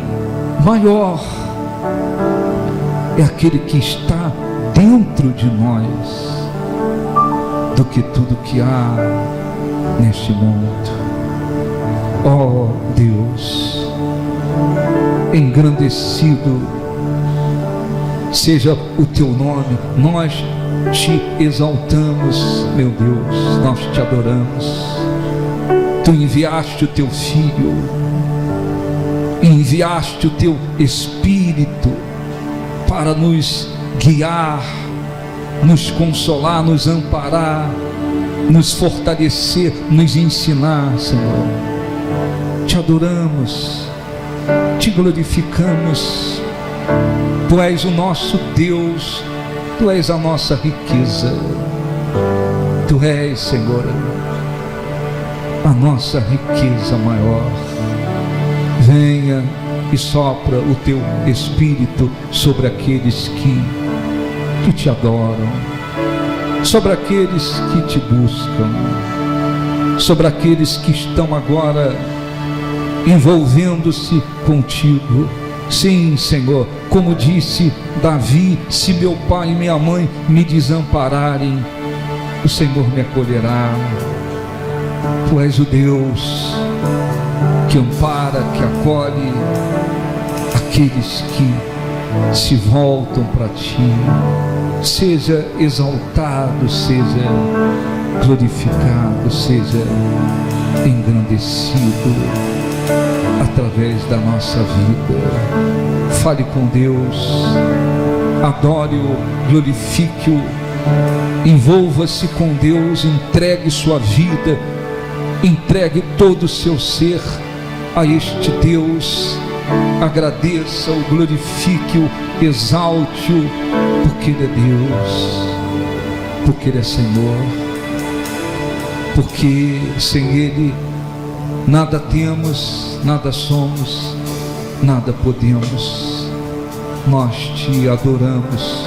Speaker 1: maior é aquele que está dentro de nós do que tudo que há neste mundo. Oh Deus, engrandecido seja o teu nome. Nós te exaltamos, meu Deus, nós te adoramos. Tu enviaste o teu Filho, enviaste o teu Espírito para nos guiar, nos consolar, nos amparar, nos fortalecer, nos ensinar, Senhor. Te adoramos, te glorificamos. Tu és o nosso Deus, tu és a nossa riqueza. Tu és, Senhor, a nossa riqueza maior. Venha e sopra o teu Espírito sobre aqueles que te adoram, sobre aqueles que te buscam, sobre aqueles que estão agora envolvendo-se contigo. Sim, Senhor, como disse Davi: se meu pai e minha mãe me desampararem, o Senhor me acolherá. Tu és o Deus que ampara, que acolhe aqueles que se voltam para ti. Seja exaltado, seja glorificado, seja engrandecido através da nossa vida. Fale com Deus, adore-o, glorifique-o, envolva-se com Deus, entregue sua vida, entregue todo o seu ser a este Deus. Agradeça-o, glorifique-o, exalte-o, porque Ele é Deus. porque Ele é Senhor, porque sem Ele nada temos, nada somos, nada podemos. Nós te adoramos,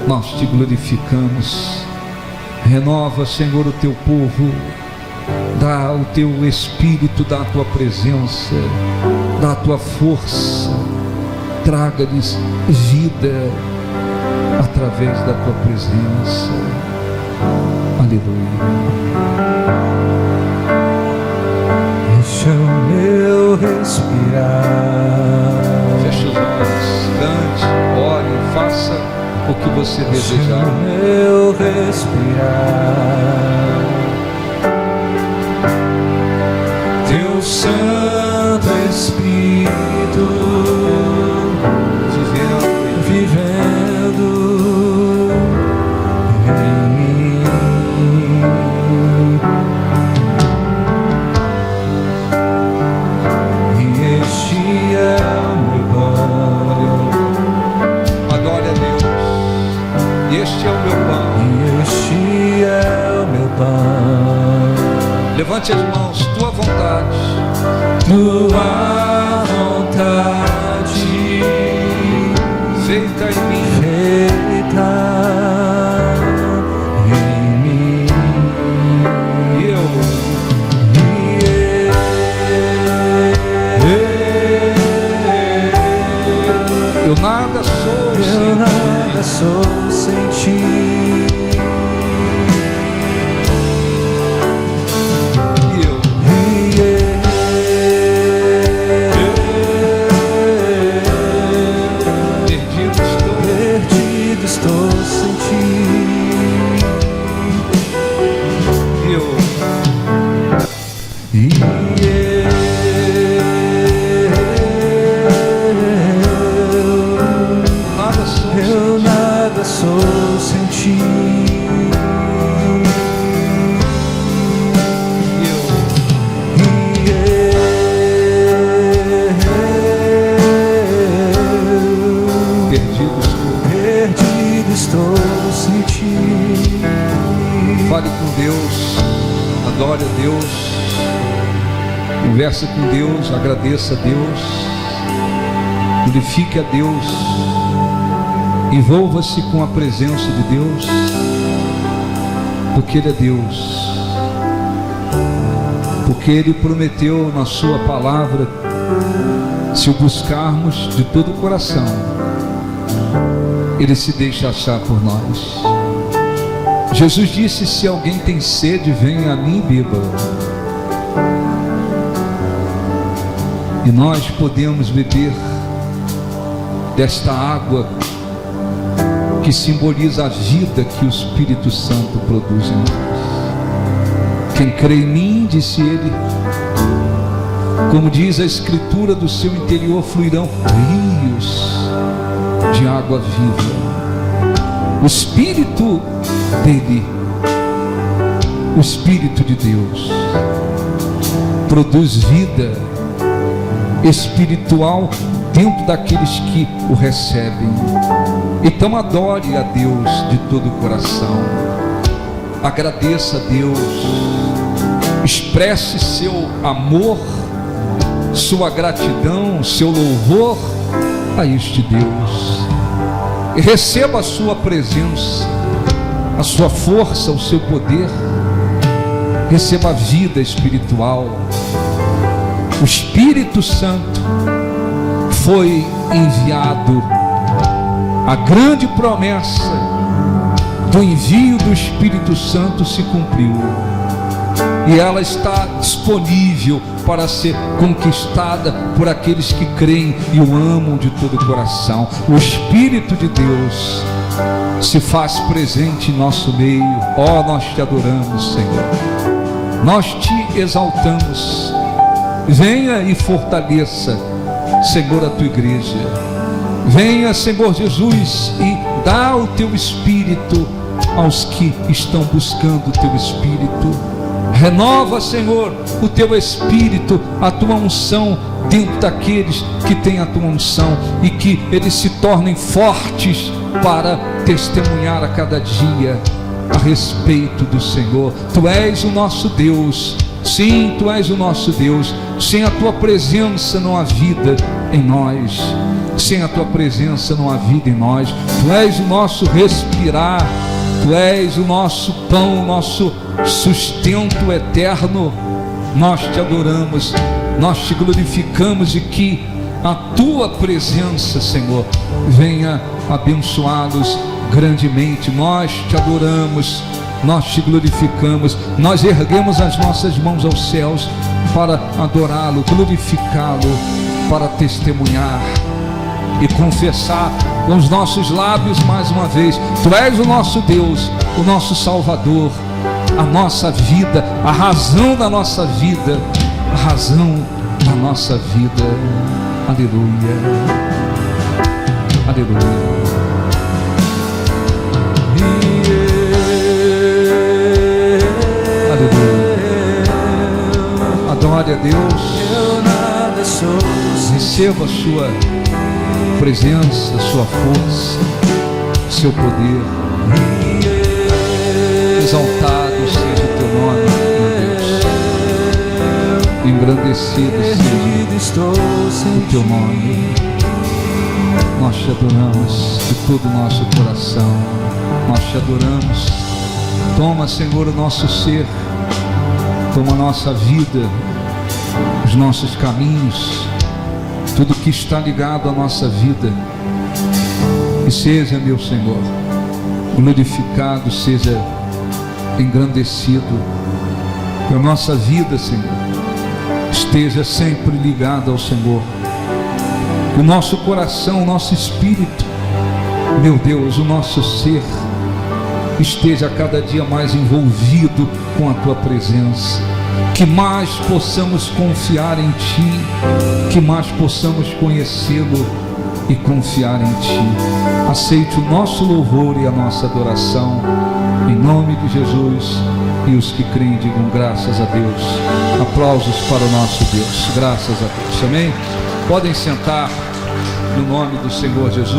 Speaker 1: nós te glorificamos. Renova, Senhor, o teu povo, dá o teu Espírito, dá a tua presença, dá a tua força, traga-lhes vida através da tua presença. Aleluia.
Speaker 2: Este é o meu respirar.
Speaker 1: Feche os olhos, cante, ore, faça o que você
Speaker 2: Este é
Speaker 1: desejar.
Speaker 2: o meu respirar. Teu Santo Espírito vivendo em mim. E este é o meu pão.
Speaker 1: Adore a Deus. E este é o meu pão.
Speaker 2: E este é o meu pão.
Speaker 1: Levante as mãos, tua vontade.
Speaker 2: Tua vontade
Speaker 1: Feita em mim.
Speaker 2: feita em mim.
Speaker 1: E eu nada sou
Speaker 2: Eu
Speaker 1: sem
Speaker 2: nada sou sem ti. Perdido estou sem ti. Eu nada sou sem ti. Perdido estou sem ti.
Speaker 1: Fale com Deus, adore a Deus, converse com Deus, agradeça a Deus, glorifique a Deus, envolva-se com a presença de Deus, porque Ele é Deus, porque Ele prometeu na sua palavra, se o buscarmos de todo o coração, Ele se deixa achar por nós. Jesus disse: se alguém tem sede, venha a mim e beba. E nós podemos beber desta água que simboliza a vida que o Espírito Santo produz em nós. Quem crê em mim, disse ele, como diz a Escritura, do seu interior fluirão rios de água viva. O Espírito dele, o Espírito de Deus, produz vida espiritual dentro daqueles que o recebem. Então adore a Deus de todo o coração, agradeça a Deus, expresse seu amor, sua gratidão, seu louvor a este Deus, e receba a sua presença, a sua força, o seu poder. Receba a vida espiritual. O Espírito Santo foi enviado. A grande promessa do envio do Espírito Santo se cumpriu, e ela está disponível para ser conquistada por aqueles que creem e o amam de todo o coração. O Espírito de Deus se faz presente em nosso meio. Ó, nós te adoramos, Senhor, nós te exaltamos. Venha e fortaleça, Senhor, a tua igreja. Venha, Senhor Jesus, e dá o teu Espírito aos que estão buscando o teu Espírito. Renova, Senhor, o teu Espírito, a tua unção dentro daqueles que têm a tua unção, e que eles se tornem fortes para testemunhar a cada dia a respeito do Senhor. Tu és o nosso Deus. Sim, Tu és o nosso Deus. Sem a Tua presença não há vida em nós. Sem a Tua presença não há vida em nós. Tu és o nosso respirar. Tu és o nosso pão, o nosso sustento eterno. Nós Te adoramos, nós Te glorificamos, e que a Tua presença, Senhor, venha abençoá-los grandemente. Nós Te adoramos, nós Te glorificamos, nós erguemos as nossas mãos aos céus para adorá-lo, glorificá-lo, para testemunhar e confessar com os nossos lábios mais uma vez: Tu és o nosso Deus, o nosso Salvador, a nossa vida, a razão da nossa vida, a razão da nossa vida. Aleluia, aleluia. Adore a Deus, receba a Sua presença, a Sua força, Seu poder. Exaltado seja o Teu nome, meu Deus. Engrandecido seja o Teu nome. Nós Te adoramos de todo o nosso coração. Nós Te adoramos. Toma, Senhor, o nosso ser. Toma a nossa vida, os nossos caminhos, tudo que está ligado à nossa vida. E seja, meu Senhor, glorificado, seja engrandecido. Que a nossa vida, Senhor, esteja sempre ligada ao Senhor. Que o nosso coração, o nosso espírito, meu Deus, o nosso ser esteja cada dia mais envolvido com a Tua presença. Que mais possamos confiar em Ti, que mais possamos conhecê-lo e confiar em Ti. Aceite o nosso louvor e a nossa adoração, em nome de Jesus. E os que creem digam graças a Deus. Aplausos para o nosso Deus. Graças a Deus. Amém? Podem sentar no nome do Senhor Jesus.